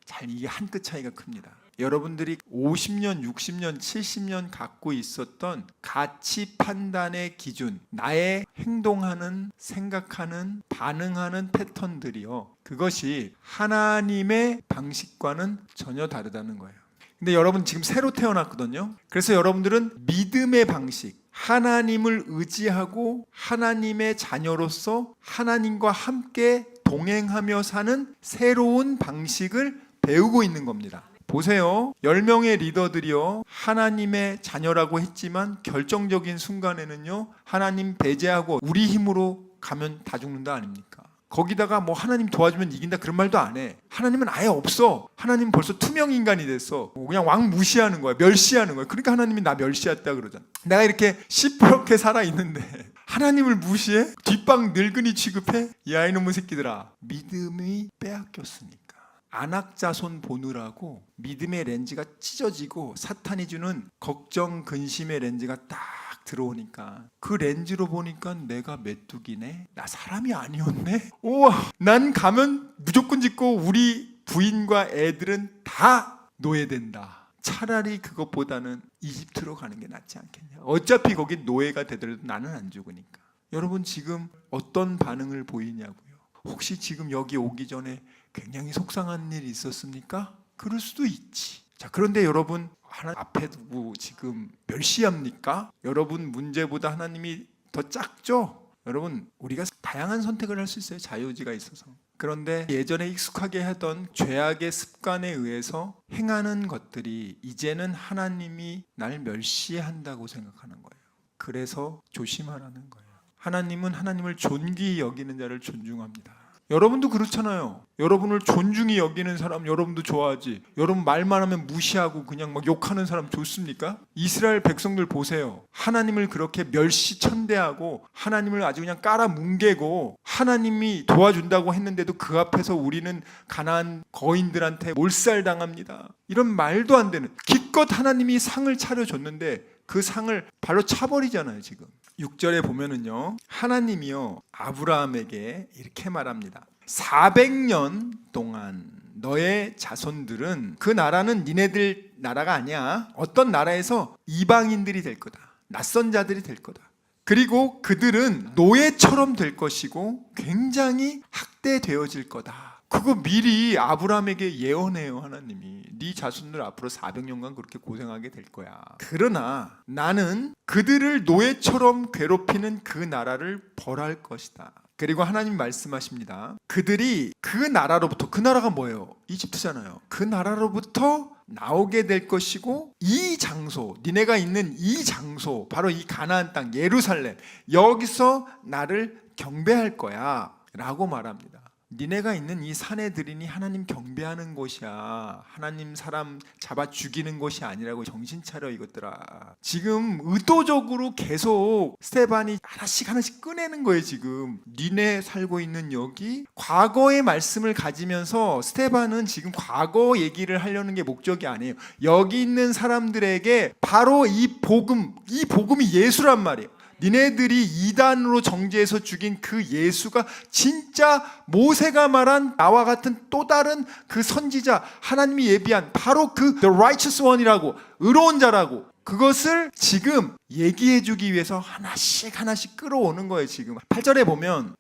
잘 이게 한 끗 차이가 큽니다. 여러분들이 50년, 60년, 70년 갖고 있었던 가치 판단의 기준, 나의 행동하는, 생각하는, 반응하는 패턴들이요. 그것이 하나님의 방식과는 전혀 다르다는 거예요. 근데 여러분 지금 새로 태어났거든요. 그래서 여러분들은 믿음의 방식, 하나님을 의지하고 하나님의 자녀로서 하나님과 함께 동행하며 사는 새로운 방식을 배우고 있는 겁니다. 보세요. 10명의 리더들이요 하나님의 자녀라고 했지만 결정적인 순간에는요 하나님 배제하고 우리 힘으로 가면 다 죽는다 아닙니까? 거기다가 뭐 하나님 도와주면 이긴다 그런 말도 안 해. 하나님은 아예 없어. 하나님 벌써 투명 인간이 됐어. 그냥 왕 무시하는 거야. 멸시하는 거야. 그러니까 하나님이 나 멸시했다 그러잖아. 내가 이렇게 시퍼렇게 살아 있는데 하나님을 무시해? 뒷방 늙은이 취급해? 이 아이놈의 새끼들아, 믿음이 빼앗겼으니까. 안악자손 보느라고 믿음의 렌즈가 찢어지고 사탄이 주는 걱정 근심의 렌즈가 딱 들어오니까 그 렌즈로 보니까 내가 메뚜기네? 나 사람이 아니었네? 우와, 난 가면 무조건 짓고 우리 부인과 애들은 다 노예된다. 차라리 그것보다는 이집트로 가는 게 낫지 않겠냐. 어차피 거기 노예가 되더라도 나는 안 죽으니까. 여러분 지금 어떤 반응을 보이냐고요. 혹시 지금 여기 오기 전에 굉장히 속상한 일이 있었습니까? 그럴 수도 있지. 자, 그런데 여러분 하나님 앞에 두고 지금 멸시합니까? 여러분 문제보다 하나님이 더 작죠? 여러분 우리가 다양한 선택을 할 수 있어요. 자유의지가 있어서. 그런데 예전에 익숙하게 하던 죄악의 습관에 의해서 행하는 것들이 이제는 하나님이 날 멸시한다고 생각하는 거예요. 그래서 조심하라는 거예요. 하나님은 하나님을 존귀히 여기는 자를 존중합니다. 여러분도 그렇잖아요. 여러분을 존중히 여기는 사람 여러분도 좋아하지. 여러분 말만 하면 무시하고 그냥 막 욕하는 사람 좋습니까? 이스라엘 백성들 보세요. 하나님을 그렇게 멸시천대하고 하나님을 아주 그냥 깔아뭉개고 하나님이 도와준다고 했는데도 그 앞에서 우리는 가나안 거인들한테 몰살당합니다. 이런 말도 안 되는, 기껏 하나님이 상을 차려줬는데 그 상을 발로 차버리잖아요. 지금 6절에 보면은요, 하나님이요 아브라함에게 이렇게 말합니다. 400년 동안 너의 자손들은, 그 나라는 니네들 나라가 아니야. 어떤 나라에서 이방인들이 될 거다. 낯선 자들이 될 거다. 그리고 그들은 노예처럼 될 것이고 굉장히 학대되어질 거다. 그거 미리 아브라함에게 예언해요. 하나님이 네 자손들 앞으로 400년간 그렇게 고생하게 될 거야. 그러나 나는 그들을 노예처럼 괴롭히는 그 나라를 벌할 것이다. 그리고 하나님 말씀하십니다. 그들이 그 나라로부터, 그 나라가 뭐예요? 이집트잖아요. 그 나라로부터 나오게 될 것이고, 이 장소, 니네가 있는 이 장소, 바로 이 가나안 땅 예루살렘, 여기서 나를 경배할 거야 라고 말합니다. 니네가 있는 이 산에 들이니 하나님 경배하는 곳이야. 하나님 사람 잡아 죽이는 곳이 아니라고. 정신 차려 이것들아. 지금 의도적으로 계속 스데반이 하나씩 꺼내는 거예요. 지금 니네 살고 있는 여기, 과거의 말씀을 가지면서 스데반은 지금 과거 얘기를 하려는 게 목적이 아니에요. 여기 있는 사람들에게 바로 이 복음이 예수란 말이에요. 니네들이 이단으로 정죄해서 죽인 그 예수가 진짜 모세가 말한 나와 같은 또 다른 그 선지자, 하나님이 예비한 바로 그 The Righteous One이라고, 의로운 자라고, 그것을 지금 얘기해 주기 위해서 하나씩 끌어오는 거예요. 지금 8절에 보면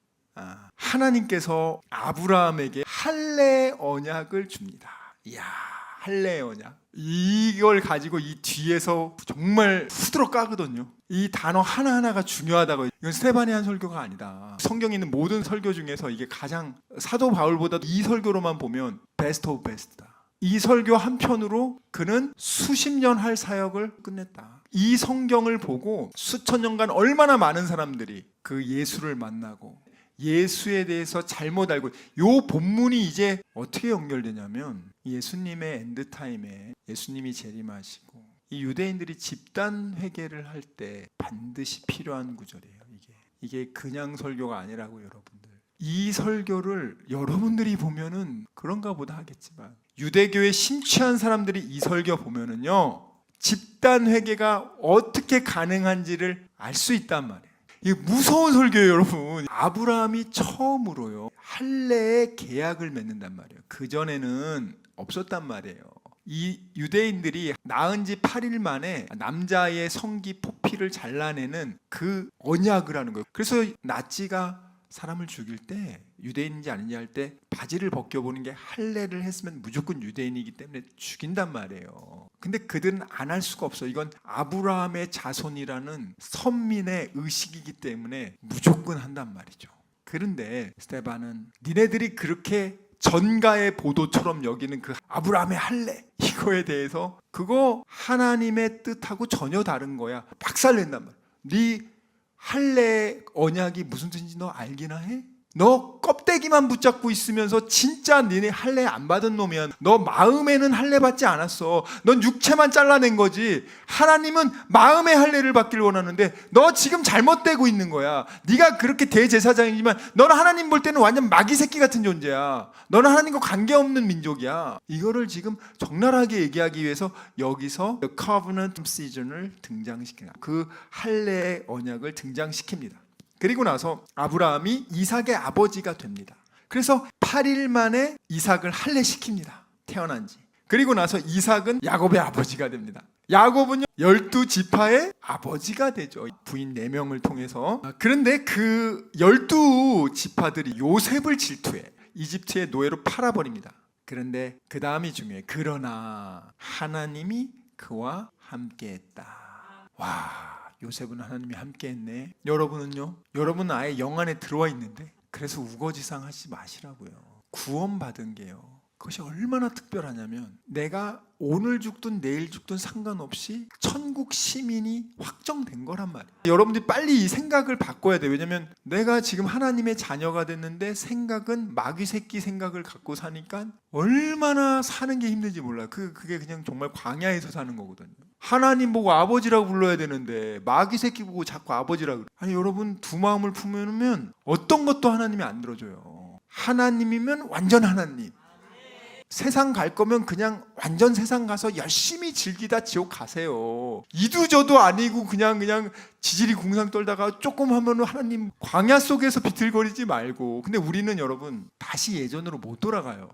하나님께서 아브라함에게 할례 언약을 줍니다. 이야, 할례 언약. 이걸 가지고 이 뒤에서 정말 후드러 까거든요. 이 단어 하나하나가 중요하다고. 이건 스데반이 한 설교가 아니다. 성경에 있는 모든 설교 중에서 이게 가장, 사도 바울보다도 이 설교로만 보면 베스트 오브 베스트다. 이 설교 한 편으로 그는 수십 년 할 사역을 끝냈다. 이 성경을 보고 수천 년간 얼마나 많은 사람들이 그 예수를 만나고 예수에 대해서 잘못 알고, 요 본문이 이제 어떻게 연결되냐면 예수님의 엔드타임에 예수님이 재림하시고 이 유대인들이 집단 회개를 할 때 반드시 필요한 구절이에요. 이게 그냥 설교가 아니라고. 여러분들 이 설교를 여러분들이 보면은 그런가 보다 하겠지만 유대교에 심취한 사람들이 이 설교 보면은요, 집단 회개가 어떻게 가능한지를 알 수 있단 말이에요. 이게 무서운 설교예요. 여러분, 아브라함이 처음으로요 할례의 계약을 맺는단 말이에요. 그전에는 없었단 말이에요. 이 유대인들이 낳은 지 8일 만에 남자의 성기 포피를 잘라내는 그 언약을 하는 거예요. 그래서 나치가 사람을 죽일 때 유대인인지 아닌지 할 때 바지를 벗겨보는 게, 할례를 했으면 무조건 유대인이기 때문에 죽인단 말이에요. 근데 그들은 안 할 수가 없어. 이건 아브라함의 자손이라는 선민의 의식이기 때문에 무조건 한단 말이죠. 그런데 스데반은 니네들이 그렇게 전가의 보도처럼 여기는 그 아브라함의 할례, 이거에 대해서 그거 하나님의 뜻하고 전혀 다른 거야. 박살낸단 말이야. 네 할례 언약이 무슨 뜻인지 너 알기나 해? 너 껍데기만 붙잡고 있으면서 진짜 너네 할례 안 받은 놈이야. 너 마음에는 할례 받지 않았어. 넌 육체만 잘라낸 거지. 하나님은 마음의 할례를 받길 원하는데 너 지금 잘못되고 있는 거야. 네가 그렇게 대제사장이지만 너는 하나님 볼 때는 완전 마귀 새끼 같은 존재야. 너는 하나님과 관계없는 민족이야. 이거를 지금 적나라하게 얘기하기 위해서 여기서 The Covenant Season을 등장시킵니다. 그 할례의 언약을 등장시킵니다. 그리고 나서 아브라함이 이삭의 아버지가 됩니다. 그래서 8일 만에 이삭을 할례시킵니다. 태어난 지. 그리고 나서 이삭은 야곱의 아버지가 됩니다. 야곱은요 12지파의 아버지가 되죠. 부인 4명을 통해서. 그런데 그 12지파들이 요셉을 질투해 이집트의 노예로 팔아버립니다. 그런데 그 다음이 중요해. 그러나 하나님이 그와 함께했다. 와, 요셉은 하나님이 함께했네. 여러분은요? 여러분은 아예 영 안에 들어와 있는데 그래서 우거지상 하지 마시라고요. 구원받은 게요, 그것이 얼마나 특별하냐면 내가 오늘 죽든 내일 죽든 상관없이 천국 시민이 확정된 거란 말이에요. 여러분들이 빨리 이 생각을 바꿔야 돼요. 왜냐면 내가 지금 하나님의 자녀가 됐는데 생각은 마귀 새끼 생각을 갖고 사니까 얼마나 사는 게 힘든지 몰라요. 그게 그냥 정말 광야에서 사는 거거든요. 하나님 보고 아버지라고 불러야 되는데 마귀 새끼 보고 자꾸 아버지라고. 아니 여러분, 두 마음을 품으면 어떤 것도 하나님이 안 들어줘요. 하나님이면 완전 하나님. 세상 갈 거면 그냥 완전 세상 가서 열심히 즐기다 지옥 가세요. 이도저도 아니고 그냥 지질이 궁상 떨다가 조금 하면 하나님 광야 속에서 비틀거리지 말고. 근데 우리는 여러분 다시 예전으로 못 돌아가요.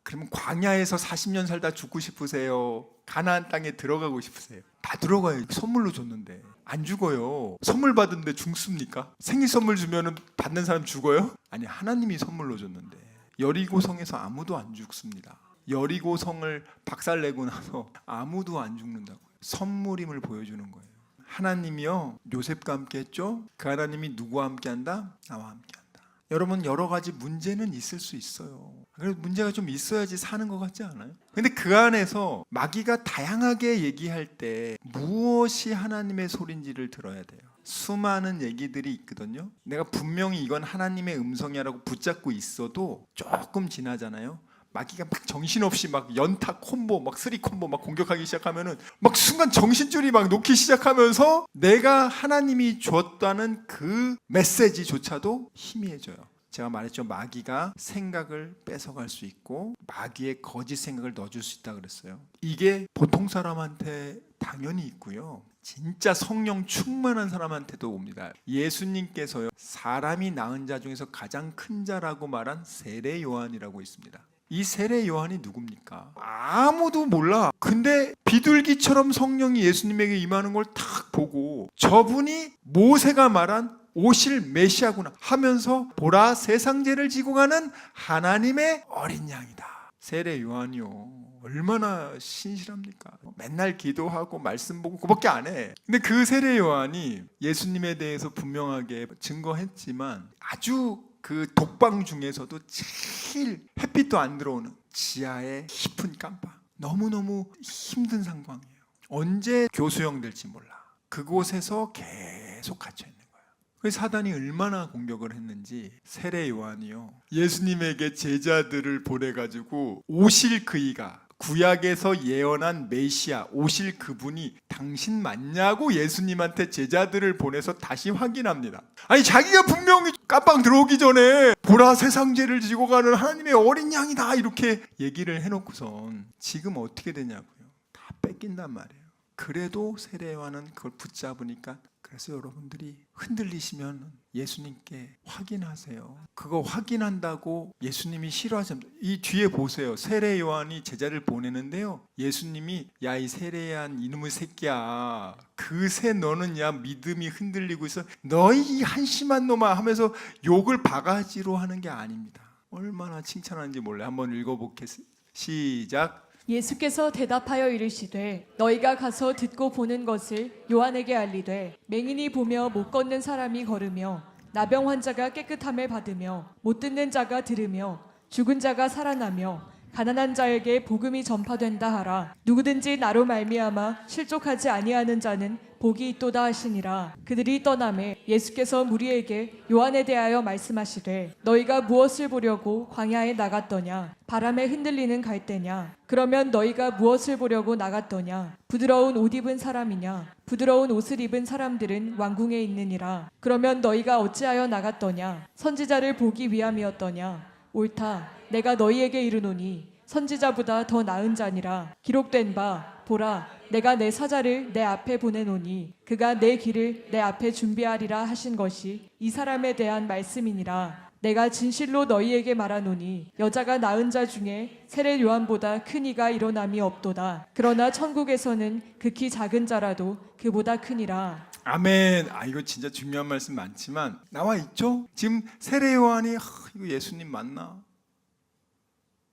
그러면 광야에서 40년 살다 죽고 싶으세요? 가나안 땅에 들어가고 싶으세요? 다 들어가요. 선물로 줬는데 안 죽어요. 선물 받은데 죽습니까? 생일 선물 주면 받는 사람 죽어요? 아니, 하나님이 선물로 줬는데. 여리고성에서 아무도 안 죽습니다. 여리고성을 박살내고 나서 아무도 안 죽는다고요. 선물임을 보여주는 거예요. 하나님이요 요셉과 함께 했죠. 그 하나님이 누구와 함께 한다? 나와 함께 한다. 여러분, 여러 가지 문제는 있을 수 있어요. 그래서 문제가 좀 있어야지 사는 것 같지 않아요? 근데 그 안에서 마귀가 다양하게 얘기할 때 무엇이 하나님의 소리인지를 들어야 돼요. 수많은 얘기들이 있거든요. 내가 분명히 이건 하나님의 음성이라고 붙잡고 있어도 조금 지나잖아요. 마귀가 막 정신없이 막 연타 콤보, 막 쓰리 콤보 막 공격하기 시작하면은 막 순간 정신줄이 막 놓기 시작하면서 내가 하나님이 주었다는 그 메시지조차도 희미해져요. 제가 말했죠. 마귀가 생각을 뺏어갈 수 있고 마귀의 거짓 생각을 넣어줄 수 있다 그랬어요. 이게 보통 사람한테 당연히 있고요. 진짜 성령 충만한 사람한테도 옵니다. 예수님께서요 사람이 낳은 자 중에서 가장 큰 자라고 말한 세례 요한이라고 있습니다. 이 세례 요한이 누굽니까? 아무도 몰라. 근데 비둘기처럼 성령이 예수님에게 임하는 걸 탁 보고 저분이 모세가 말한 오실 메시아구나 하면서 보라, 세상 죄를 지고 가는 하나님의 어린 양이다. 세례 요한이요 얼마나 신실합니까? 맨날 기도하고 말씀 보고 그밖에 안 해. 근데 그 세례 요한이 예수님에 대해서 분명하게 증거했지만 아주 그 독방 중에서도 제일 햇빛도 안 들어오는 지하의 깊은 깜방, 너무너무 힘든 상황이에요. 언제 교수형 될지 몰라. 그곳에서 계속 갇혀 있는 거예요. 그래서 사단이 얼마나 공격을 했는지 세례 요한이요 예수님에게 제자들을 보내가지고 오실 그이가, 구약에서 예언한 메시아 오실 그분이 당신 맞냐고 예수님한테 제자들을 보내서 다시 확인합니다. 아니, 자기가 분명히 깜빵 들어오기 전에 보라, 세상 죄를 지고 가는 하나님의 어린 양이다 이렇게 얘기를 해놓고선 지금 어떻게 되냐고요. 다 뺏긴단 말이에요. 그래도 세례요한은 그걸 붙잡으니까. 그래서 여러분들이 흔들리시면 예수님께 확인하세요. 그거 확인한다고 예수님이 싫어하지 않습니다. 이 뒤에 보세요. 세례 요한이 제자를 보내는데요. 예수님이 야, 이 세례한 이놈의 새끼야, 그새 너는 야 믿음이 흔들리고 있어. 너희 이 한심한 놈아 하면서 욕을 바가지로 하는 게 아닙니다. 얼마나 칭찬하는지 몰라요. 한번 읽어보겠습니다. 시작. 예수께서 대답하여 이르시되 너희가 가서 듣고 보는 것을 요한에게 알리되 맹인이 보며 못 걷는 사람이 걸으며 나병 환자가 깨끗함을 받으며 못 듣는 자가 들으며 죽은 자가 살아나며 가난한 자에게 복음이 전파된다 하라. 누구든지 나로 말미암아 실족하지 아니하는 자는 복이 있도다 하시니라. 그들이 떠나매 예수께서 무리에게 요한에 대하여 말씀하시되 너희가 무엇을 보려고 광야에 나갔더냐? 바람에 흔들리는 갈대냐? 그러면 너희가 무엇을 보려고 나갔더냐? 부드러운 옷 입은 사람이냐? 부드러운 옷을 입은 사람들은 왕궁에 있느니라. 그러면 너희가 어찌하여 나갔더냐? 선지자를 보기 위함이었더냐? 옳다. 내가 너희에게 이르노니 선지자보다 더 나은 자니라. 기록된 바 보라, 내가 내 사자를 내 앞에 보내노니 그가 내 길을 내 앞에 준비하리라 하신 것이 이 사람에 대한 말씀이니라. 내가 진실로 너희에게 말하노니 여자가 낳은 자 중에 세례 요한보다 큰 이가 일어남이 없도다. 그러나 천국에서는 극히 작은 자라도 그보다 크니라. 아멘. 이거 진짜 중요한 말씀 많지만 나와 있죠? 지금 세례 요한이 이거 예수님 맞나?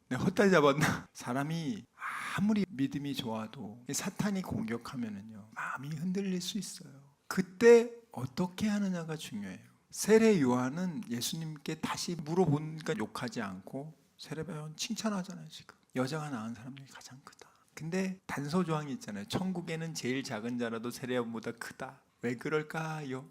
내가 헛다리 잡았나? 사람이 아무리 믿음이 좋아도 사탄이 공격하면은요 마음이 흔들릴 수 있어요. 그때 어떻게 하느냐가 중요해요. 세례 요한은 예수님께 다시 물어보니까 욕하지 않고 세례 요한 칭찬하잖아요. 지금 여자가 낳은 사람 중에 가장 크다. 근데 단서 조항이 있잖아요. 천국에는 제일 작은 자라도 세례 요한보다 크다. 왜 그럴까요?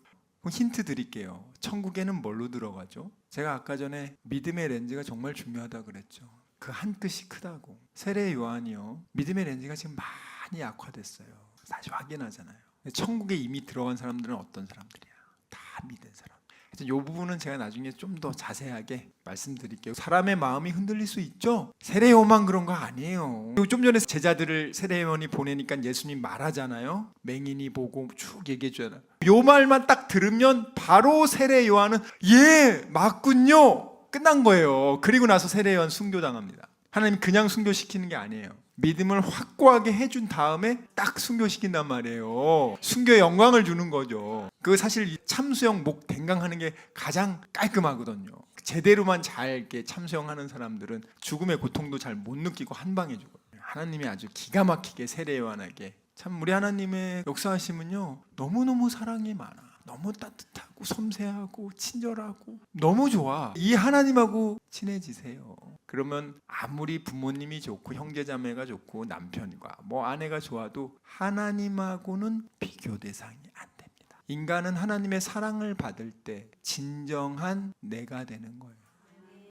힌트 드릴게요. 천국에는 뭘로 들어가죠? 제가 아까 전에 믿음의 렌즈가 정말 중요하다고 그랬죠. 그 한 끗이 크다고. 세례 요한이요 믿음의 렌즈가 지금 많이 약화됐어요. 다시 확인하잖아요. 천국에 이미 들어간 사람들은 어떤 사람들이야? 다 믿은 사람. 이 부분은 제가 나중에 좀 더 자세하게 말씀드릴게요. 사람의 마음이 흔들릴 수 있죠. 세례 요한만 그런 거 아니에요. 좀 전에 제자들을 세례 요한이 보내니까 예수님 말하잖아요. 맹인이 보고 쭉 얘기해 주잖아요. 요 말만 딱 들으면 바로 세례 요한은 예 맞군요 끝난 거예요. 그리고 나서 세례 요한 순교당합니다. 하나님 그냥 순교시키는 게 아니에요. 믿음을 확고하게 해준 다음에 딱 순교시킨단 말이에요. 순교의 영광을 주는 거죠. 그 사실 참수형 목 댕강하는 게 가장 깔끔하거든요. 제대로만 잘 이렇게 참수형하는 사람들은 죽음의 고통도 잘 못 느끼고 한 방에 죽어요. 하나님이 아주 기가 막히게 세례 요한에게 참 우리 하나님의 역사하심은요 너무너무 사랑이 많아. 너무 따뜻하고 섬세하고 친절하고 너무 좋아. 이 하나님하고 친해지세요. 그러면 아무리 부모님이 좋고 형제자매가 좋고 남편과 아내가 좋아도 하나님하고는 비교 대상이 안 됩니다. 인간은 하나님의 사랑을 받을 때 진정한 내가 되는 거예요.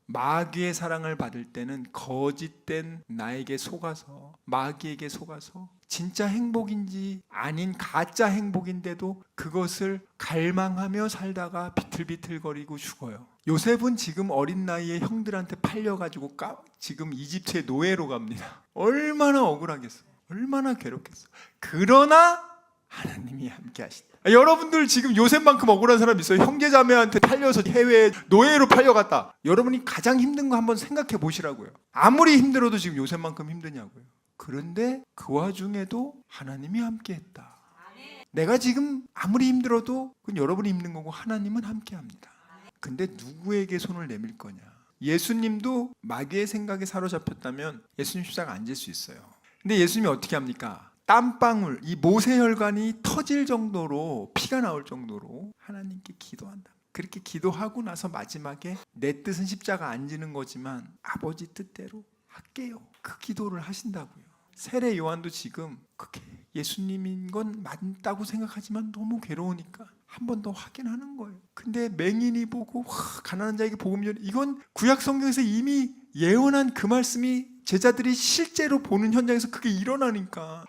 마귀의 사랑을 받을 때는 거짓된 나에게 속아서 마귀에게 속아서 진짜 행복인지 아닌 가짜 행복인데도 그것을 갈망하며 살다가 비틀비틀거리고 죽어요. 요셉은 지금 어린 나이에 형들한테 팔려가지고 지금 이집트의 노예로 갑니다. 얼마나 억울하겠어. 얼마나 괴롭겠어. 그러나 하나님이 함께 하신다. 여러분들 지금 요셉만큼 억울한 사람 있어요? 형제자매한테 팔려서 해외에 노예로 팔려갔다. 여러분이 가장 힘든 거 한번 생각해 보시라고요. 아무리 힘들어도 지금 요셉만큼 힘드냐고요. 그런데 그 와중에도 하나님이 함께 했다. 내가 지금 아무리 힘들어도 그건 여러분이 힘든 거고 하나님은 함께 합니다. 근데 누구에게 손을 내밀 거냐? 예수님도 마귀의 생각에 사로잡혔다면 예수님 십자가 앉을 수 있어요. 근데 예수님이 어떻게 합니까? 땀방울, 이 모세혈관이 터질 정도로 피가 나올 정도로 하나님께 기도한다. 그렇게 기도하고 나서 마지막에 내 뜻은 십자가 안 지는 거지만 아버지 뜻대로 할게요. 그 기도를 하신다고요. 세례 요한도 지금 그게 예수님인 건 맞다고 생각하지만 너무 괴로우니까 한 번 더 확인하는 거예요. 근데 맹인이 보고 가난한 자에게 복음 전 이건 구약 성경에서 이미 예언한 그 말씀이 제자들이 실제로 보는 현장에서 그게 일어나니까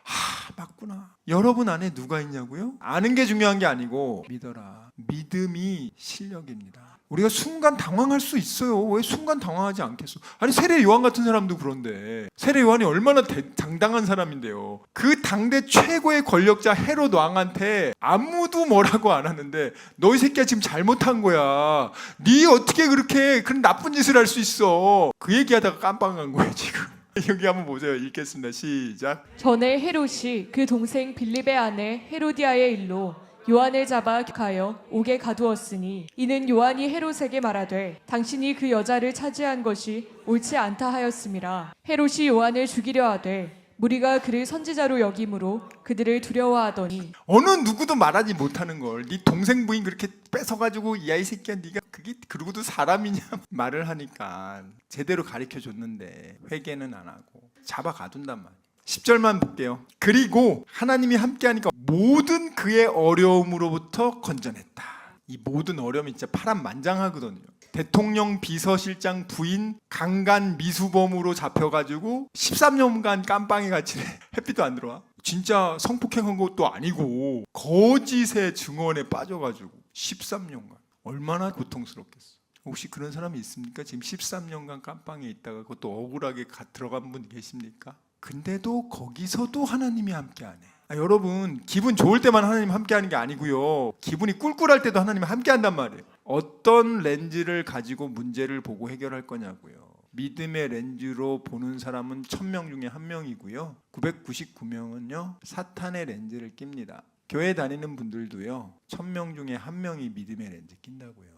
맞구나. 여러분 안에 누가 있냐고요? 아는 게 중요한 게 아니고 믿어라. 믿음이 실력입니다. 우리가 순간 당황할 수 있어요. 왜 순간 당황하지 않겠어? 아니 세례 요한 같은 사람도 그런데 세례 요한이 얼마나 당당한 사람인데요. 그 당대 최고의 권력자 헤롯 왕한테 아무도 뭐라고 안 하는데 너 이 새끼야 지금 잘못한 거야. 네 어떻게 그렇게 그런 나쁜 짓을 할 수 있어. 그 얘기하다가 깜빡한 거예요 지금. 여기 한번 보세요. 읽겠습니다. 시작. 전에 헤롯이 그 동생 빌립의 아내 헤로디아의 일로 요한을 잡아 가여 옥에 가두었으니 이는 요한이 헤롯에게 말하되 당신이 그 여자를 차지한 것이 옳지 않다 하였음이라. 헤롯이 요한을 죽이려 하되 무리가 그를 선지자로 여김으로 그들을 두려워하더니 어느 누구도 말하지 못하는 걸 네 동생 부인 그렇게 뺏어가지고 야 이 새끼야 네가 그게 그러고도 사람이냐 말을 하니까 제대로 가르쳐 줬는데 회개는 안 하고 잡아 가둔단 말이에요. 10절만 볼게요. 그리고 하나님이 함께하니까 모든 그의 어려움으로부터 건져냈다. 이 모든 어려움이 진짜 파란만장하거든요. 대통령 비서실장 부인 강간 미수범으로 잡혀가지고 13년간 깜빵에 갇히래. 햇빛도 안 들어와. 진짜 성폭행한 것도 아니고 거짓의 증언에 빠져가지고 13년간 얼마나 고통스럽겠어. 혹시 그런 사람이 있습니까? 지금 13년간 깜빵에 있다가 그것도 억울하게 들어간 분 계십니까? 근데도 거기서도 하나님이 함께하네. 여러분 기분 좋을 때만 하나님 함께하는 게 아니고요. 기분이 꿀꿀할 때도 하나님이 함께한단 말이에요. 어떤 렌즈를 가지고 문제를 보고 해결할 거냐고요. 믿음의 렌즈로 보는 사람은 1000명 중에 1명이고요. 999명은요 사탄의 렌즈를 낍니다. 교회 다니는 분들도요 1000명 중에 1명이 믿음의 렌즈 낀다고요.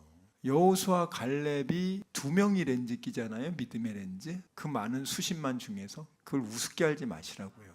여호수아 갈렙이 2명이 렌즈 끼잖아요. 믿음의 렌즈. 그 많은 수십만 중에서 그걸 우습게 알지 마시라고요.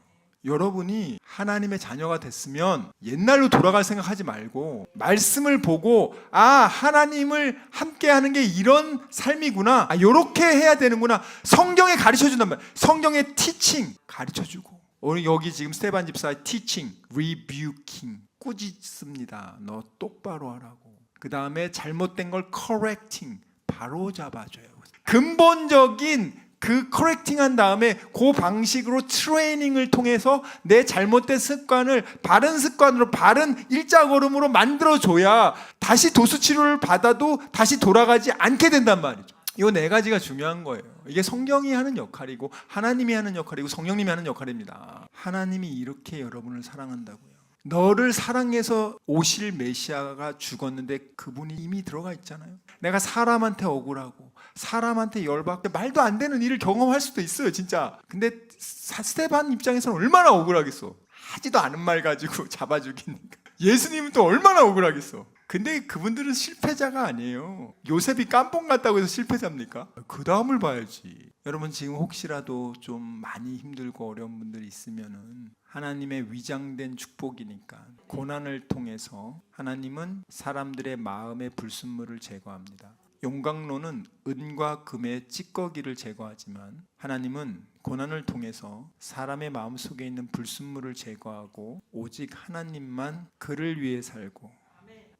여러분이 하나님의 자녀가 됐으면 옛날로 돌아갈 생각하지 말고 말씀을 보고 아 하나님을 함께하는 게 이런 삶이구나, 이렇게 해야 되는구나. 성경에 가르쳐준단 말이에요. 성경의 티칭 가르쳐주고. 오늘 여기 지금 스테반 집사의 티칭, 리뷰킹, 꾸짖습니다. 너 똑바로 하라고. 그 다음에 잘못된 걸 correcting, 바로 잡아줘요. 근본적인 그 커렉팅한 다음에 그 방식으로 트레이닝을 통해서 내 잘못된 습관을 바른 습관으로, 바른 일자걸음으로 만들어줘야 다시 도수치료를 받아도 다시 돌아가지 않게 된단 말이죠. 이 4가지가 중요한 거예요. 이게 성경이 하는 역할이고 하나님이 하는 역할이고 성령님이 하는 역할입니다. 하나님이 이렇게 여러분을 사랑한다고요. 너를 사랑해서 오실 메시아가 죽었는데 그분이 이미 들어가 있잖아요. 내가 사람한테 억울하고 사람한테 열받고 말도 안 되는 일을 경험할 수도 있어요, 진짜. 근데 스테반 입장에서는 얼마나 억울하겠어. 하지도 않은 말 가지고 잡아 죽이니까. 예수님은 또 얼마나 억울하겠어. 근데 그분들은 실패자가 아니에요. 요셉이 깜뽕 갔다고 해서 실패자입니까? 그 다음을 봐야지. 여러분 지금 혹시라도 좀 많이 힘들고 어려운 분들이 있으면은 하나님의 위장된 축복이니까 고난을 통해서 하나님은 사람들의 마음의 불순물을 제거합니다. 용광로는 은과 금의 찌꺼기를 제거하지만 하나님은 고난을 통해서 사람의 마음속에 있는 불순물을 제거하고 오직 하나님만 그를 위해 살고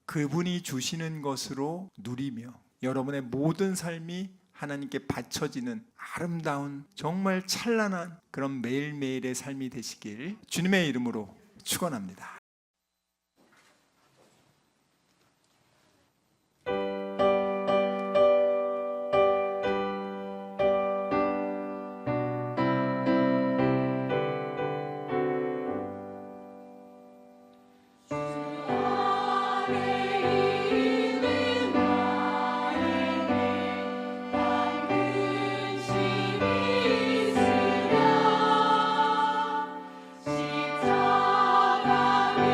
그분이 주시는 것으로 누리며 여러분의 모든 삶이 하나님께 바쳐지는 아름다운 정말 찬란한 그런 매일매일의 삶이 되시길 주님의 이름으로 축원합니다. 십자가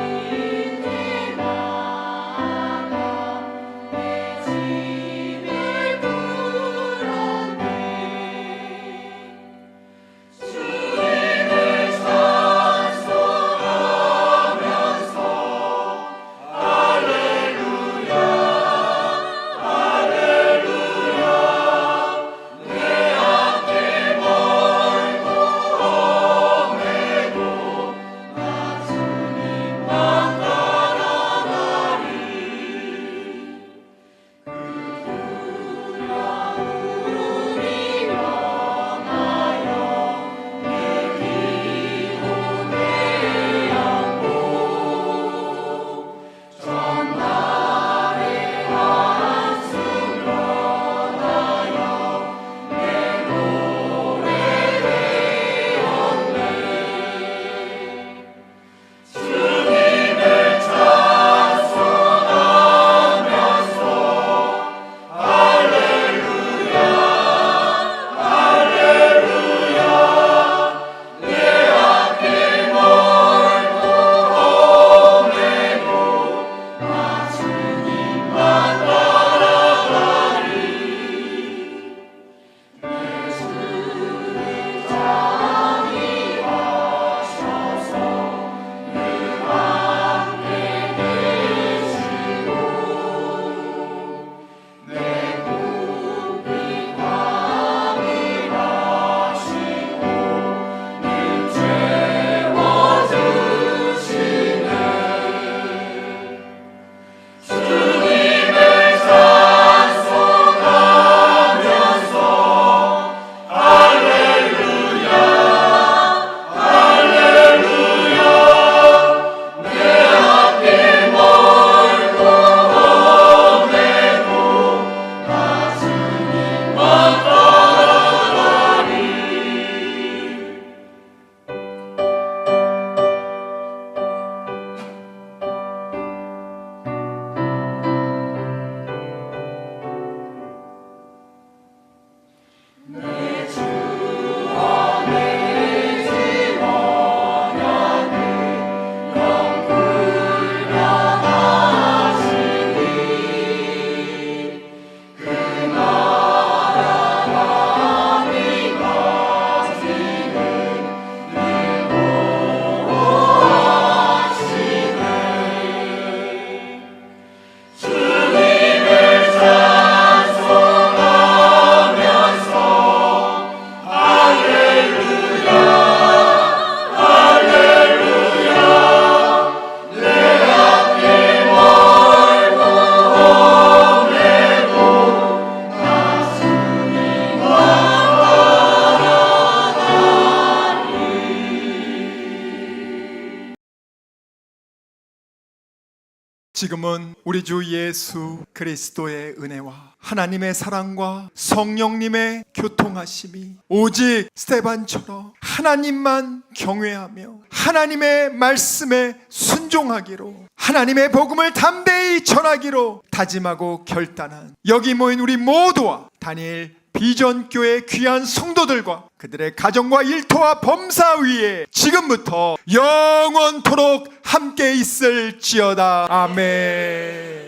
지금은 우리 주 예수 그리스도의 은혜와 하나님의 사랑과 성령님의 교통하심이 오직 스데반처럼 하나님만 경외하며 하나님의 말씀에 순종하기로, 하나님의 복음을 담대히 전하기로 다짐하고 결단한 여기 모인 우리 모두와 다니엘 비전교회 귀한 성도들과 그들의 가정과 일터와 범사 위에 지금부터 영원토록 함께 있을지어다. 아멘.